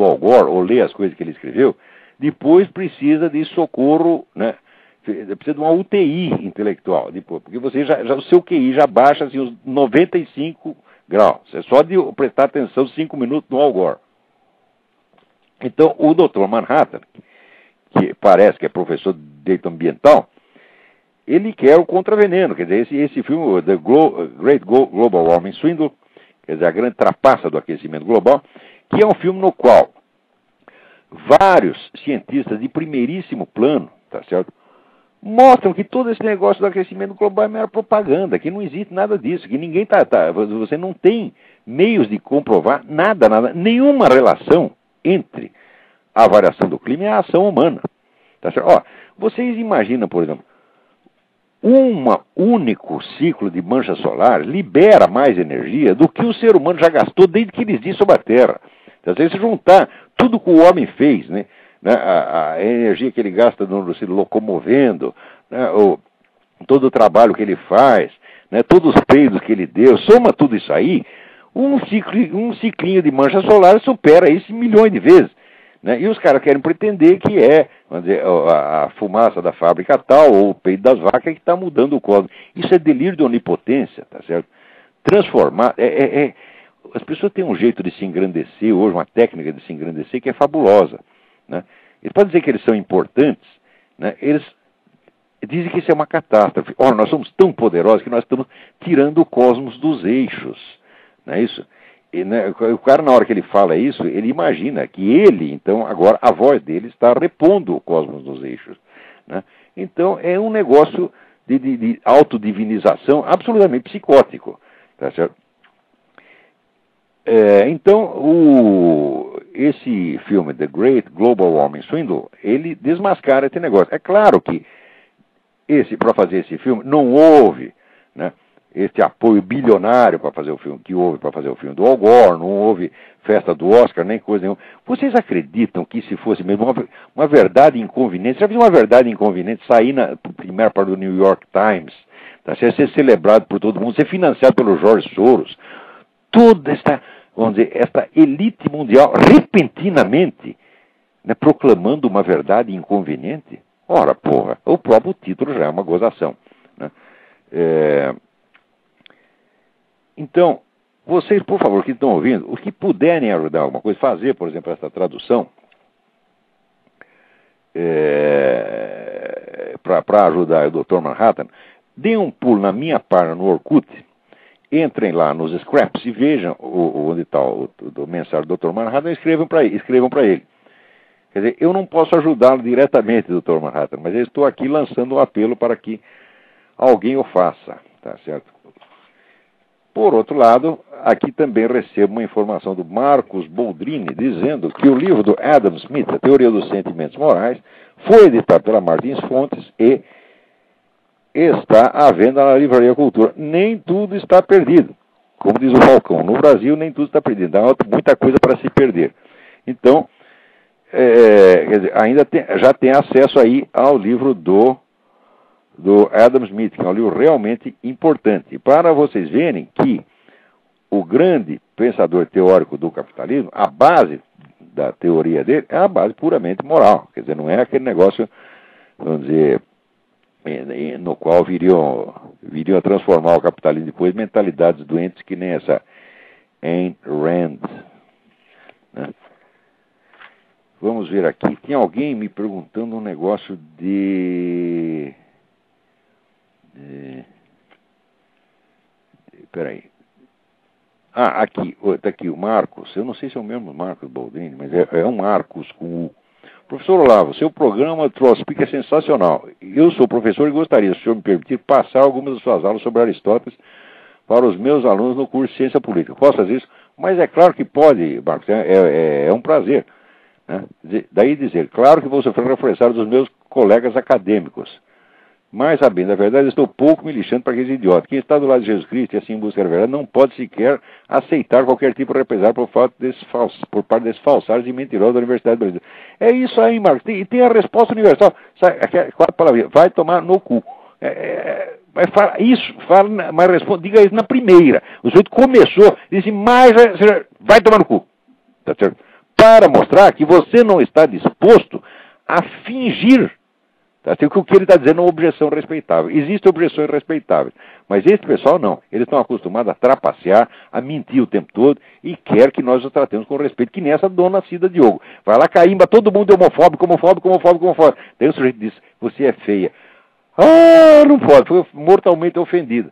Al Gore, ou lê as coisas que ele escreveu, depois precisa de socorro, né? Precisa de uma UTI intelectual, depois, porque você o seu QI já baixa assim, os 95 graus. É só de prestar atenção 5 minutos no Al Gore. Então, o Dr. Manhattan, que parece que é professor de direito ambiental, ele quer o contraveneno. Quer dizer, esse filme, The Great Global Warming Swindle, quer dizer, a grande trapaça do aquecimento global, que é um filme no qual vários cientistas de primeiríssimo plano, tá certo, mostram que todo esse negócio do aquecimento global é mera propaganda, que não existe nada disso, que ninguém você não tem meios de comprovar nada, nenhuma relação entre a variação do clima e a ação humana. Tá certo? Ó, vocês imaginam, por exemplo, um único ciclo de mancha solar libera mais energia do que o ser humano já gastou desde que ele existe sobre a Terra. Então, se juntar tudo que o homem fez, né, a energia que ele gasta se locomovendo, né, todo o trabalho que ele faz, né, todos os peidos que ele deu, soma tudo isso aí, um ciclinho de mancha solar supera isso milhões de vezes. Né? E os caras querem pretender que vamos dizer, a fumaça da fábrica tal, ou o peido das vacas que está mudando o cosmos. Isso é delírio de onipotência, tá certo? Transformar... As pessoas têm um jeito de se engrandecer hoje, uma técnica de se engrandecer que é fabulosa. Né? Eles podem dizer que eles são importantes, né? Eles dizem que isso é uma catástrofe. Ora, nós somos tão poderosos que nós estamos tirando o cosmos dos eixos. Não é isso? E, né, o cara, na hora que ele fala isso, ele imagina que ele, então, agora, a voz dele está repondo o cosmos dos eixos. Né? Então, é um negócio de autodivinização absolutamente psicótico. Tá certo? Então, esse filme, The Great Global Warming Swindle, ele desmascara esse negócio. É claro que para fazer esse filme, não houve, né, este apoio bilionário para fazer o filme, que houve para fazer o filme do Al Gore, não houve festa do Oscar, nem coisa nenhuma. Vocês acreditam que se fosse mesmo uma verdade inconveniente, já viu uma verdade inconveniente sair na primeira parte do New York Times, tá, ser celebrado por todo mundo, ser financiado pelo George Soros, toda esta, vamos dizer, esta elite mundial, repentinamente, né, proclamando uma verdade inconveniente? Ora, porra, o próprio título já é uma gozação. Né? Então, vocês, por favor, que estão ouvindo, os que puderem ajudar alguma coisa, fazer, por exemplo, essa tradução, para ajudar o Dr. Manhattan, deem um pulo na minha página no Orkut, entrem lá nos scraps e vejam onde está o mensário do Dr. Manhattan e escrevam para ele. Quer dizer, eu não posso ajudá-lo diretamente, Dr. Manhattan, mas eu estou aqui lançando um apelo para que alguém o faça, tá certo? Por outro lado, aqui também recebo uma informação do Marcos Boldrini, dizendo que o livro do Adam Smith, A Teoria dos Sentimentos Morais, foi editado pela Martins Fontes e está à venda na Livraria Cultura. Nem tudo está perdido. Como diz o Falcão, no Brasil nem tudo está perdido. Há muita coisa para se perder. Então, quer dizer, já tem acesso aí ao livro do Adam Smith, que é um livro realmente importante. Para vocês verem que o grande pensador teórico do capitalismo, a base da teoria dele é a base puramente moral. Quer dizer, não é aquele negócio, vamos dizer, no qual viriam a transformar o capitalismo depois em mentalidades doentes que nem essa Ayn Rand. Né? Vamos ver aqui. Tem alguém me perguntando um negócio de... Peraí. Aqui, está aqui o Marcos. Eu não sei se é o mesmo Marcos Baldini, mas é um Marcos com U. Professor Olavo, seu programa Trollspeak é sensacional. Eu sou professor e gostaria, se o senhor me permitir, passar algumas das suas aulas sobre Aristóteles para os meus alunos no curso de Ciência Política. Posso fazer isso? Mas é claro que pode, Marcos. É um prazer. Né? Daí dizer, claro que vou sofrer reforçado dos meus colegas acadêmicos. Mas, sabendo a verdade, estou pouco me lixando para aqueles idiotas. Quem está do lado de Jesus Cristo e assim busca a verdade não pode sequer aceitar qualquer tipo de represália por parte desses falsários e mentirosos da Universidade Brasileira. É isso aí, Marcos. E tem a resposta universal. Sabe, quatro palavrinhas. Vai tomar no cu. Mas responde, diga isso na primeira. O sujeito começou, disse, mas vai tomar no cu. Tá certo? Para mostrar que você não está disposto a fingir. Tá? O que ele está dizendo é uma objeção respeitável. Existem objeções respeitáveis, mas esse pessoal não. Eles estão acostumados a trapacear, a mentir o tempo todo e quer que nós os tratemos com respeito, que nem essa dona Cida Diogo. Vai lá, caimba, todo mundo é homofóbico. Daí o sujeito diz, você é feia. Ah, não pode, foi mortalmente ofendido.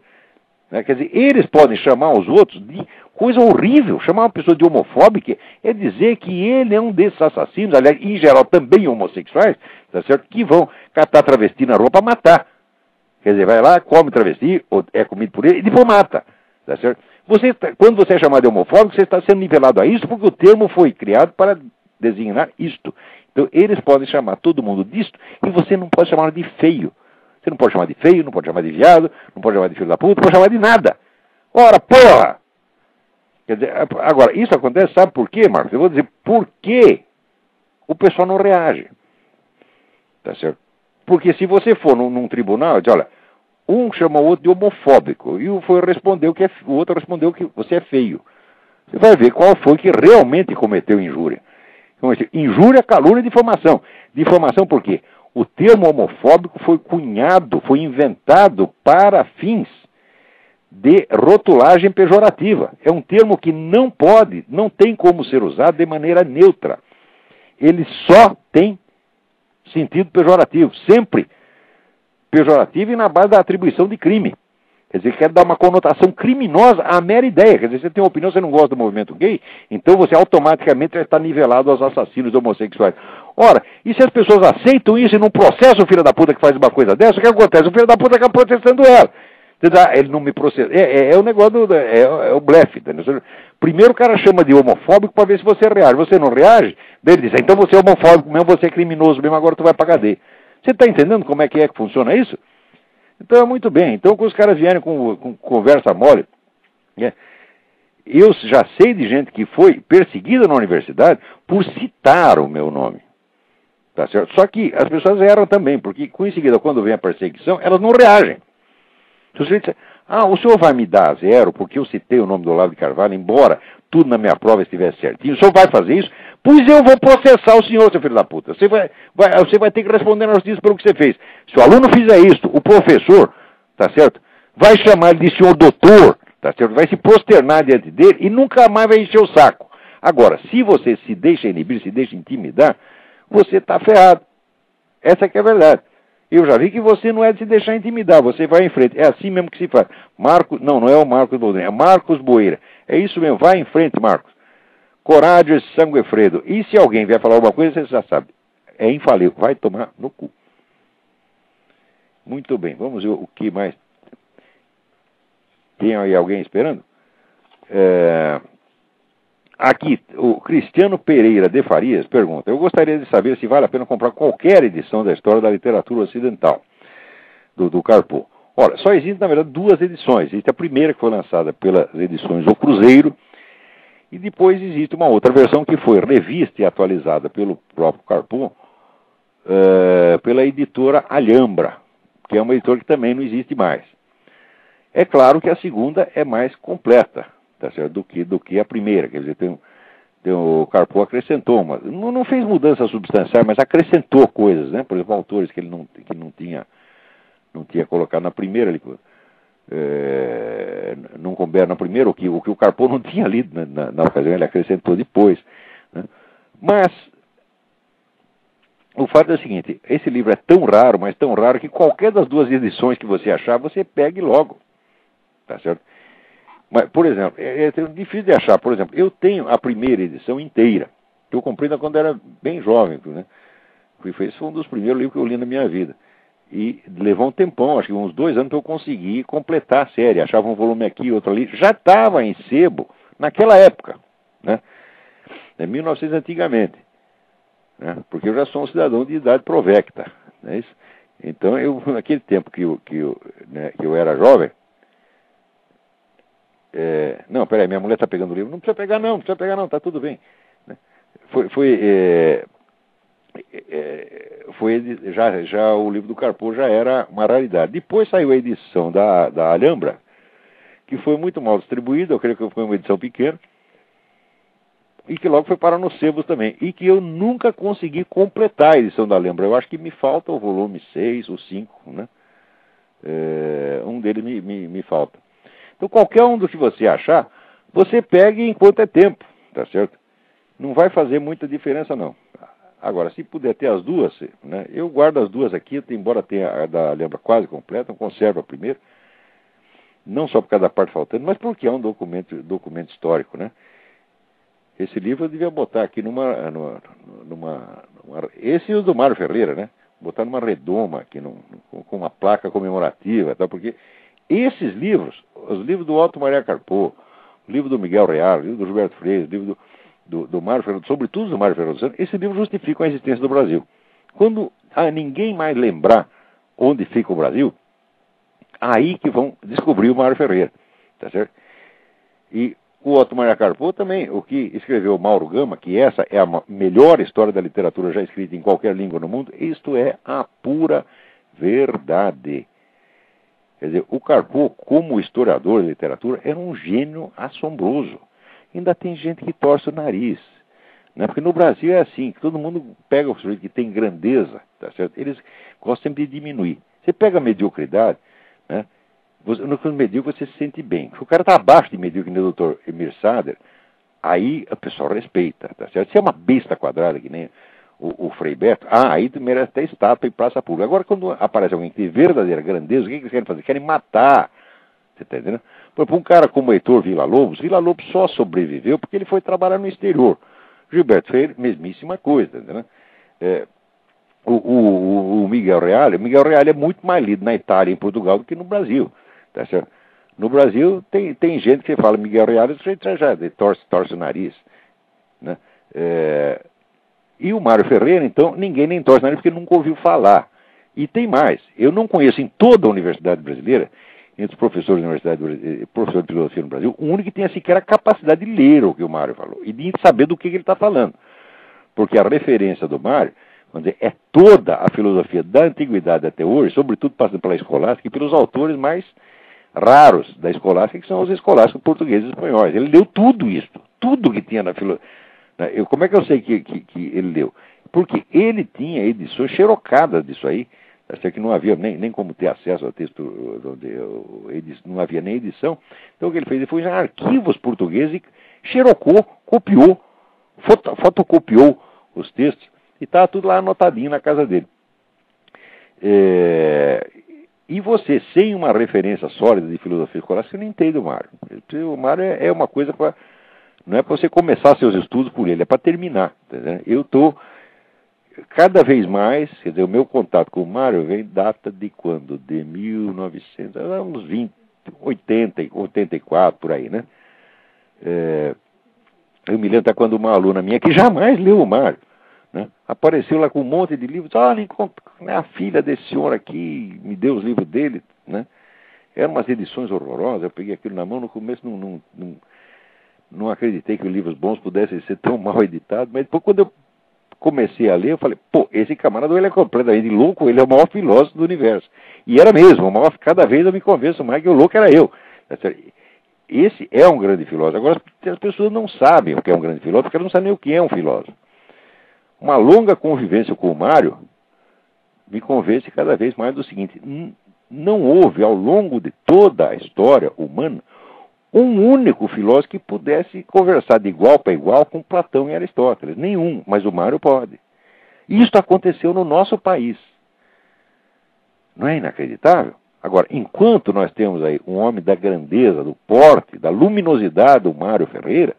Né? Quer dizer, eles podem chamar os outros de coisa horrível. Chamar uma pessoa de homofóbica é dizer que ele é um desses assassinos, aliás, em geral também homossexuais, tá certo? Que vão catar travesti na rua para matar. Quer dizer, vai lá, come travesti, ou é comido por ele, e depois mata. Tá certo? Quando você é chamado de homofóbico, você está sendo nivelado a isso, porque o termo foi criado para designar isto. Então, eles podem chamar todo mundo disto, e você não pode chamar de feio. Você não pode chamar de feio, não pode chamar de viado, não pode chamar de filho da puta, não pode chamar de nada. Ora, porra! Quer dizer, agora, isso acontece, sabe por quê, Marcos? Eu vou dizer por que o pessoal não reage. Tá certo? Porque se você for num tribunal e diz, olha, Um chamou o outro de homofóbico, e o outro respondeu que você é feio. Você vai ver qual foi que realmente cometeu injúria. Então, injúria, calúnia e difamação. Difamação por quê? O termo homofóbico foi cunhado, foi inventado para fins de rotulagem pejorativa. É um termo que não tem como ser usado de maneira neutra. Ele só tem sentido pejorativo, sempre pejorativo e na base da atribuição de crime. Quer dizer, quer dar uma conotação criminosa à mera ideia. Quer dizer, você tem uma opinião, você não gosta do movimento gay, então você automaticamente vai estar nivelado aos assassinos homossexuais. Ora, e se as pessoas aceitam isso e não processam o filho da puta que faz uma coisa dessa, o que acontece? O filho da puta acaba processando ela. Ele não me processa. É o negócio é o blefe. Entendeu? Primeiro o cara chama de homofóbico para ver se você reage. Você não reage, daí ele diz, então você é homofóbico mesmo, você é criminoso mesmo, agora tu vai pra cadeia. Você está entendendo como é que funciona isso? Então é muito bem. Então quando os caras vierem com conversa mole, eu já sei de gente que foi perseguida na universidade por citar o meu nome. Tá certo? Só que as pessoas erram também, porque em seguida, quando vem a perseguição, elas não reagem. Se você disser, o senhor vai me dar 0 porque eu citei o nome do Olavo de Carvalho, embora tudo na minha prova estivesse certinho, o senhor vai fazer isso? Pois eu vou processar o senhor, seu filho da puta. Você vai ter que responder na justiça pelo que você fez. Se o aluno fizer isso, o professor, tá certo? Vai chamar ele de senhor doutor, tá certo? Vai se prosternar diante dele e nunca mais vai encher o saco. Agora, se você se deixa inibir, se deixa intimidar, você está ferrado. Essa que é a verdade. Eu já vi que você não é de se deixar intimidar, você vai em frente. É assim mesmo que se faz. Não é o Marcos Boldrin, é Marcos Boeira. É isso mesmo, vai em frente, Marcos. Coragem, sangue fredo. E se alguém vier falar alguma coisa, você já sabe. É infalível, vai tomar no cu. Muito bem, vamos ver o que mais. Tem aí alguém esperando? Aqui, o Cristiano Pereira de Farias pergunta, eu gostaria de saber se vale a pena comprar qualquer edição da história da literatura ocidental, do Carpo. Ora, só existem, na verdade, 2 edições. Existe a primeira, que foi lançada pelas edições O Cruzeiro, e depois existe uma outra versão que foi revista e atualizada pelo próprio Carpo, pela editora Alhambra, que é uma editora que também não existe mais. É claro que a segunda é mais completa, tá certo? do que a primeira. Quer dizer, o Carpo acrescentou, não fez mudança substancial, mas acrescentou coisas, né? Por exemplo, autores que ele não tinha colocado na primeira, não couberam na primeira, o que o Carpo não tinha lido na ocasião, ele acrescentou depois, né? Mas o fato é o seguinte, esse livro é tão raro, mas tão raro, que qualquer das 2 edições que você achar, você pegue logo, tá certo? Mas, por exemplo, é difícil de achar. Por exemplo, eu tenho a primeira edição inteira, que eu comprei quando era bem jovem, né? Esse foi um dos primeiros livros que eu li na minha vida. E levou um tempão, acho que uns 2 anos, para eu conseguir completar a série. Achava um volume aqui, outro ali. Já estava em sebo naquela época, né? 1900 antigamente. Né? Porque eu já sou um cidadão de idade provecta. Né? Então, naquele tempo que eu era jovem, não, peraí, minha mulher está pegando o livro. Não precisa pegar não, tá tudo bem. Né? Já o livro do Carpo já era uma raridade. Depois saiu a edição da Alhambra, que foi muito mal distribuída, eu creio que foi uma edição pequena, e que logo foi parar nos sebos também, e que eu nunca consegui completar a edição da Alhambra. Eu acho que me falta o volume 6 ou 5, né? Um deles me falta. Então, qualquer um do que você achar, você pegue enquanto é tempo, tá certo? Não vai fazer muita diferença, não. Agora, se puder ter as 2, né? Eu guardo as 2 aqui, embora tenha a da Alhambra quase completa, eu conservo a primeira. Não só por causa da parte faltando, mas porque é um documento histórico, né? Esse livro eu devia botar aqui esse e o do Mário Ferreira, né? Botar numa redoma aqui, com uma placa comemorativa, tá? Porque esses livros, os livros do Otto Maria Carpo, o livro do Miguel Real, o livro do Gilberto Freire, o livro do Mário Ferreira, sobretudo do Mário Ferreira dos Santos, esses livros justificam a existência do Brasil. Quando ninguém mais lembrar onde fica o Brasil, aí que vão descobrir o Mário Ferreira, tá certo? E o Otto Maria Carpo também, o que escreveu Mauro Gama, que essa é a melhor história da literatura já escrita em qualquer língua no mundo, isto é a pura verdade. Quer dizer, o Carpo, como historiador de literatura, era um gênio assombroso. Ainda tem gente que torce o nariz. Né? Porque no Brasil é assim, que todo mundo pega o sujeito que tem grandeza, tá certo? Eles gostam sempre de diminuir. Você pega a mediocridade, né? No caso medíocre você se sente bem. Se o cara está abaixo de medíocre, nem o Dr. Emir Sader, aí o pessoal respeita, tá certo? Se é uma besta quadrada, que nem o Frei Beto, aí merece até estátua e praça pública. Agora, quando aparece alguém que tem verdadeira grandeza, o que eles querem fazer? Querem matar. Você está entendendo? Por exemplo, um cara como o Heitor Villa-Lobos só sobreviveu porque ele foi trabalhar no exterior. Gilberto Freire, mesmíssima coisa, tá entendendo? O Miguel Reale é muito mais lido na Itália e em Portugal do que no Brasil. Tá certo? No Brasil tem gente que fala Miguel Reale, já torce o nariz. Né? E o Mário Ferreira, então, ninguém nem torce o nariz porque nunca ouviu falar. E tem mais, eu não conheço em toda a universidade brasileira, entre os professores da universidade, professor de filosofia no Brasil, o único que tenha sequer a capacidade de ler o que o Mário falou e de saber do que ele está falando. Porque a referência do Mário, vamos dizer, é toda a filosofia da antiguidade até hoje, sobretudo passando pela escolástica e pelos autores mais raros da escolástica, que são os escolásticos portugueses e espanhóis. Ele leu tudo isso, tudo que tinha na filosofia. Como é que eu sei que ele leu? Porque ele tinha edições xerocadas disso aí, até que não havia nem como ter acesso ao texto, não havia nem edição. Então o que ele fez? Ele foi em arquivos portugueses e xerocou, copiou, fotocopiou os textos e estava tudo lá anotadinho na casa dele. E você, sem uma referência sólida de filosofia escolástica, você não entende o Mário. O Mário é uma coisa para... Não é para você começar seus estudos por ele, é para terminar. Tá, eu estou... Cada vez mais, quer dizer, o meu contato com o Mário vem data de quando? De 1900, uns 80, 84, por aí, né? Eu me lembro até quando uma aluna minha, que jamais leu o Mário, né? Apareceu lá com um monte de livros, a filha desse senhor aqui me deu os livros dele, né? Eram umas edições horrorosas, eu peguei aquilo na mão, no começo não acreditei que os livros bons pudessem ser tão mal editados, mas depois quando eu comecei a ler, eu falei, esse camarada ele é completamente louco, ele é o maior filósofo do universo. E era mesmo, cada vez eu me convenço mais que o louco era eu. Esse é um grande filósofo. Agora, as pessoas não sabem o que é um grande filósofo, porque elas não sabem nem o que é um filósofo. Uma longa convivência com o Mário me convence cada vez mais do seguinte, não houve, ao longo de toda a história humana, um único filósofo que pudesse conversar de igual para igual com Platão e Aristóteles. Nenhum, mas o Mário pode. Isso aconteceu no nosso país. Não é inacreditável? Agora, enquanto nós temos aí um homem da grandeza, do porte, da luminosidade do Mário Ferreira,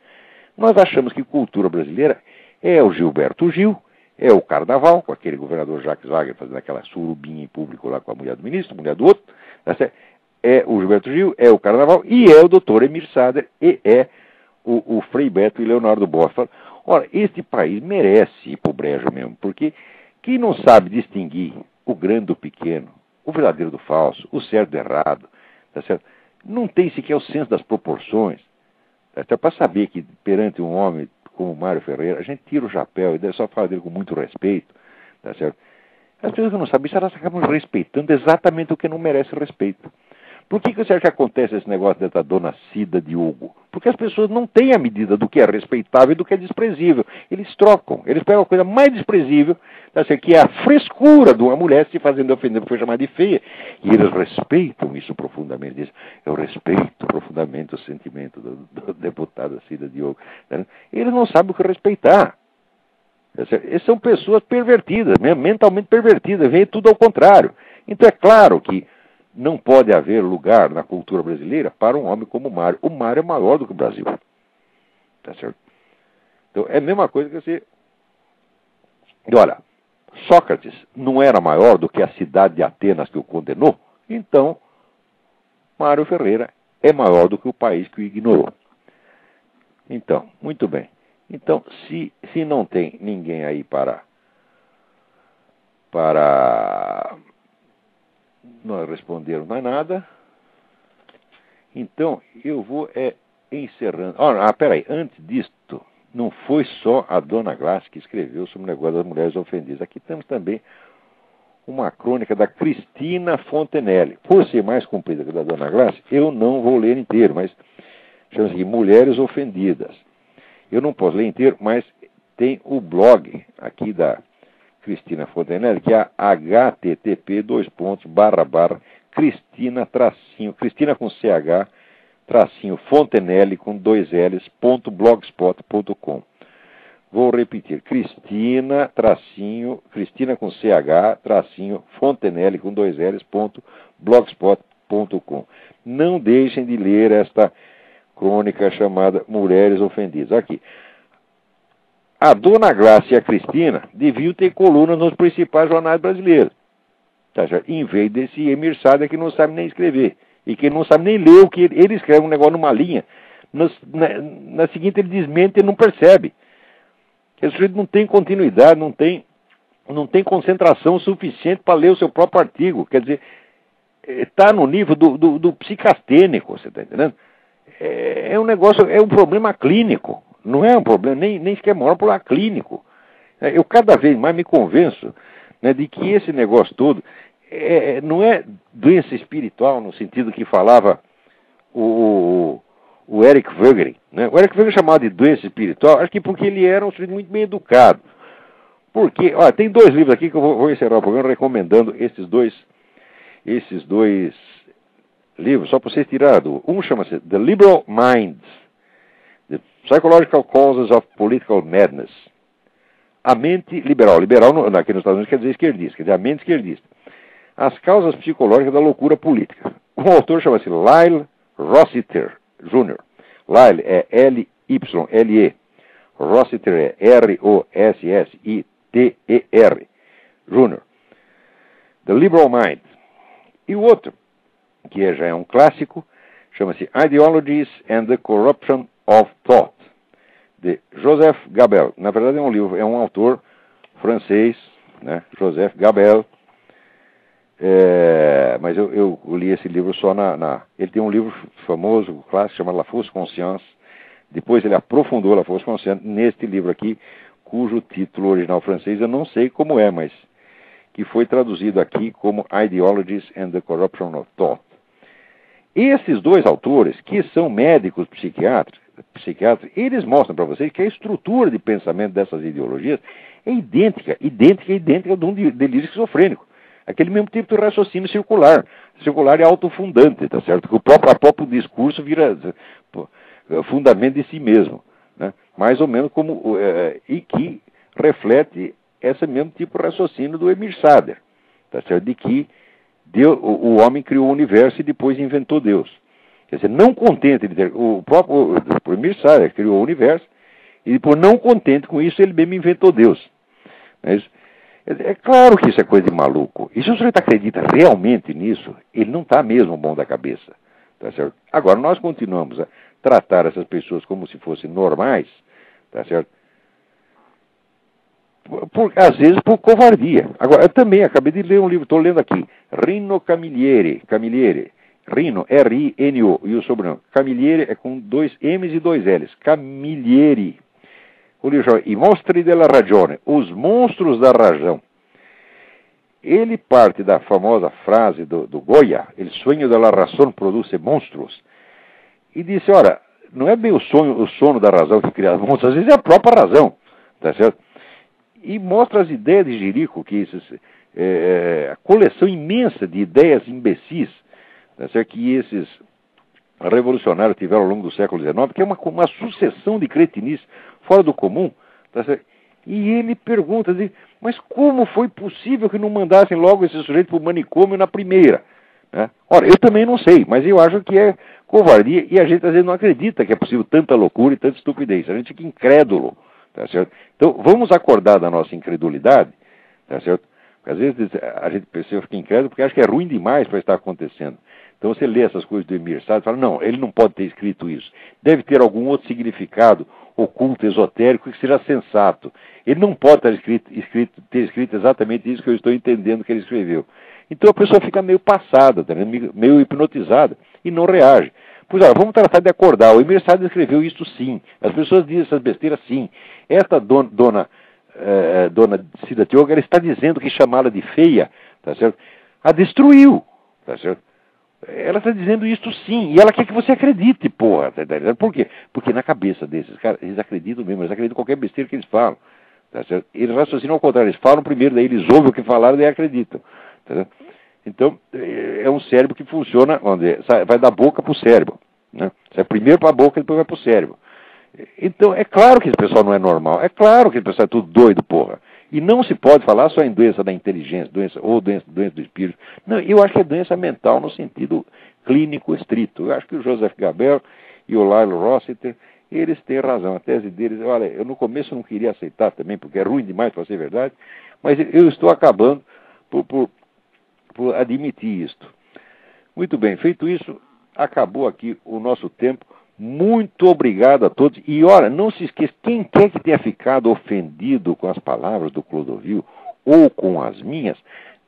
nós achamos que cultura brasileira é o Gilberto Gil, é o Carnaval, com aquele governador Jacques Wagner fazendo aquela surubinha em público lá com a mulher do ministro, a mulher do outro, tá certo? É o Gilberto Gil, é o Carnaval, e é o Dr. Emir Sader, e é o Frei Beto e Leonardo Boff. Ora, este país merece ir pro brejo mesmo, porque quem não sabe distinguir o grande do pequeno, o verdadeiro do falso, o certo do errado, tá certo? Não tem sequer o senso das proporções. Até para saber que perante um homem como Mário Ferreira, a gente tira o chapéu e só fala dele com muito respeito, tá certo? As pessoas que não sabem isso, elas acabam respeitando exatamente o que não merece respeito. Por que você acha que acontece esse negócio dessa dona Cida Diogo? Porque as pessoas não têm a medida do que é respeitável e do que é desprezível. Eles trocam. Eles pegam a coisa mais desprezível, tá certo? Que é a frescura de uma mulher se fazendo ofender porque foi chamada de feia. E eles respeitam isso profundamente. Dizem, eu respeito profundamente o sentimento do deputado Cida Diogo. Tá? Eles não sabem o que respeitar. Tá certo? Eles são pessoas pervertidas, mentalmente pervertidas. Vem tudo ao contrário. Então é claro que não pode haver lugar na cultura brasileira para um homem como o Mário. O Mário é maior do que o Brasil. Tá certo? Então, é a mesma coisa que você... E olha, Sócrates não era maior do que a cidade de Atenas que o condenou, então Mário Ferreira é maior do que o país que o ignorou. Então, muito bem. Então, se não tem ninguém aí para não responderam mais nada. Então, eu vou encerrando. Peraí, antes disto, não foi só a dona Glass que escreveu sobre o negócio das mulheres ofendidas. Aqui temos também uma crônica da Cristina Fontenelle. Por ser mais comprida que a da Dona Glácia, eu não vou ler inteiro, mas chama-se aqui Mulheres Ofendidas. Eu não posso ler inteiro, mas tem o blog aqui da Cristina Fontenelle, que é http://Cristina com CH, Fontenelle com 2 Ls.blogspot.com. Vou repetir, Cristina com CH, Fontenelle com 2 Ls.blogspot.com. Não deixem de ler esta crônica chamada Mulheres Ofendidas. Aqui. A Dona Glácia e a Cristina deviam ter colunas nos principais jornais brasileiros. Tá, em vez desse Emir Sader que não sabe nem escrever. E que não sabe nem ler o que ele escreve um negócio numa linha. Na seguinte ele desmente e não percebe. Esse sujeito não tem continuidade, não tem concentração suficiente para ler o seu próprio artigo. Quer dizer, está no nível do psicastênico, você está entendendo? É um problema clínico. Não é um problema, nem sequer maior problema clínico. Eu cada vez mais me convenço, né, de que esse negócio todo não é doença espiritual, no sentido que falava o Eric Voegelin. Né? O Eric Voegelin chamava de doença espiritual, acho que porque ele era um sujeito muito bem educado. Porque, olha, tem 2 livros aqui que eu vou encerrar o programa recomendando esses dois livros, só para vocês tirarem do... Um chama-se The Liberal Minds, The Psychological Causes of Political Madness. A mente liberal. Liberal aqui nos Estados Unidos quer dizer esquerdista, quer dizer a mente esquerdista. As causas psicológicas da loucura política. O autor chama-se Lyle Rossiter Jr. Lyle é L-Y-L-E. Rossiter é R-O-S-S-I-T-E-R. Jr. The Liberal Mind. E o outro, que já é um clássico, chama-se Ideologies and the Corruption of Thought, de Joseph Gabel. Na verdade é um livro, é um autor francês, né? Joseph Gabel. Mas eu li esse livro só Ele tem um livro famoso, clássico, chamado La Fausse Conscience. Depois ele aprofundou La Fausse Conscience neste livro aqui, cujo título original francês eu não sei como é, mas que foi traduzido aqui como Ideologies and the Corruption of Thought. Esses 2 autores, que são médicos psiquiatras, eles mostram para vocês que a estrutura de pensamento dessas ideologias é idêntica de um delírio esquizofrênico. Aquele mesmo tipo de raciocínio circular. Circular é autofundante, tá certo? Que o próprio discurso vira fundamento de si mesmo. Né? Mais ou menos como... e que reflete esse mesmo tipo de raciocínio do Emir Sader. Tá certo? De que o homem criou o universo e depois inventou Deus. Quer dizer, não contente de ter... O Emir Sader criou o universo e depois, não contente com isso, ele mesmo inventou Deus. É claro que isso é coisa de maluco. E se o sujeito acredita realmente nisso, ele não está mesmo bom da cabeça. Tá certo? Agora, nós continuamos a tratar essas pessoas como se fossem normais, tá certo? Às vezes por covardia. Agora, eu também acabei de ler um livro, estou lendo aqui, Rino Camilleri. Rino, R-I-N-O, e o sobrenome. Camilleri é com 2 M's e 2 L's. Camilleri. O livro chama I Mostri della Ragione, Os Monstros da Razão. Ele parte da famosa frase do Goya, Il sogno della razón produce monstros, e disse, olha, não é bem o sono da razão que cria monstros, às vezes é a própria razão, tá certo? E mostra as ideias de Jerico, que a coleção imensa de ideias imbecis, tá certo? Que esses revolucionários tiveram ao longo do século XIX, que é uma sucessão de cretinices fora do comum, tá certo? E ele pergunta, diz, mas como foi possível que não mandassem logo esse sujeito para o manicômio na primeira? Né? Ora, eu também não sei, mas eu acho que é covardia e a gente às vezes não acredita que é possível tanta loucura e tanta estupidez. A gente fica incrédulo, tá certo? Então, vamos acordar da nossa incredulidade, tá certo? Porque às vezes a gente fica incrédulo porque acha que é ruim demais para estar acontecendo. Então você lê essas coisas do Emir Sader e fala, não, ele não pode ter escrito isso. Deve ter algum outro significado oculto, esotérico, que seja sensato. Ele não pode ter escrito exatamente isso que eu estou entendendo que ele escreveu. Então a pessoa fica meio passada, tá vendo? Meio hipnotizada, e não reage. Pois olha, vamos tratar de acordar. O Emir Sader escreveu isso sim. As pessoas dizem essas besteiras sim. Esta dona Cida Tioga, ela está dizendo que chamá-la de feia tá certo? A destruiu, tá certo? Ela está dizendo isso sim, e ela quer que você acredite, porra. Tá entendendo? Por quê? Porque na cabeça desses caras, eles acreditam mesmo, eles acreditam em qualquer besteira que eles falam. Tá certo? Eles raciocinam ao contrário, eles falam primeiro, daí eles ouvem o que falaram, daí acreditam. Tá certo? Então, é um cérebro que funciona, vai da boca para o cérebro. Né? Sai primeiro para a boca e depois vai para o cérebro. Então, é claro que esse pessoal não é normal, é claro que esse pessoal é tudo doido, porra. E não se pode falar só em doença da inteligência, doença do espírito. Não, eu acho que é doença mental no sentido clínico estrito. Eu acho que o Joseph Gabel e o Lyle Rossiter, eles têm razão. A tese deles, olha, eu no começo não queria aceitar também, porque é ruim demais para ser verdade, mas eu estou acabando por admitir isto. Muito bem, feito isso, acabou aqui o nosso tempo. Muito obrigado a todos. E olha, não se esqueça, quem quer que tenha ficado ofendido com as palavras do Clodovil ou com as minhas,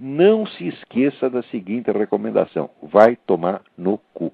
não se esqueça da seguinte recomendação: vai tomar no cu.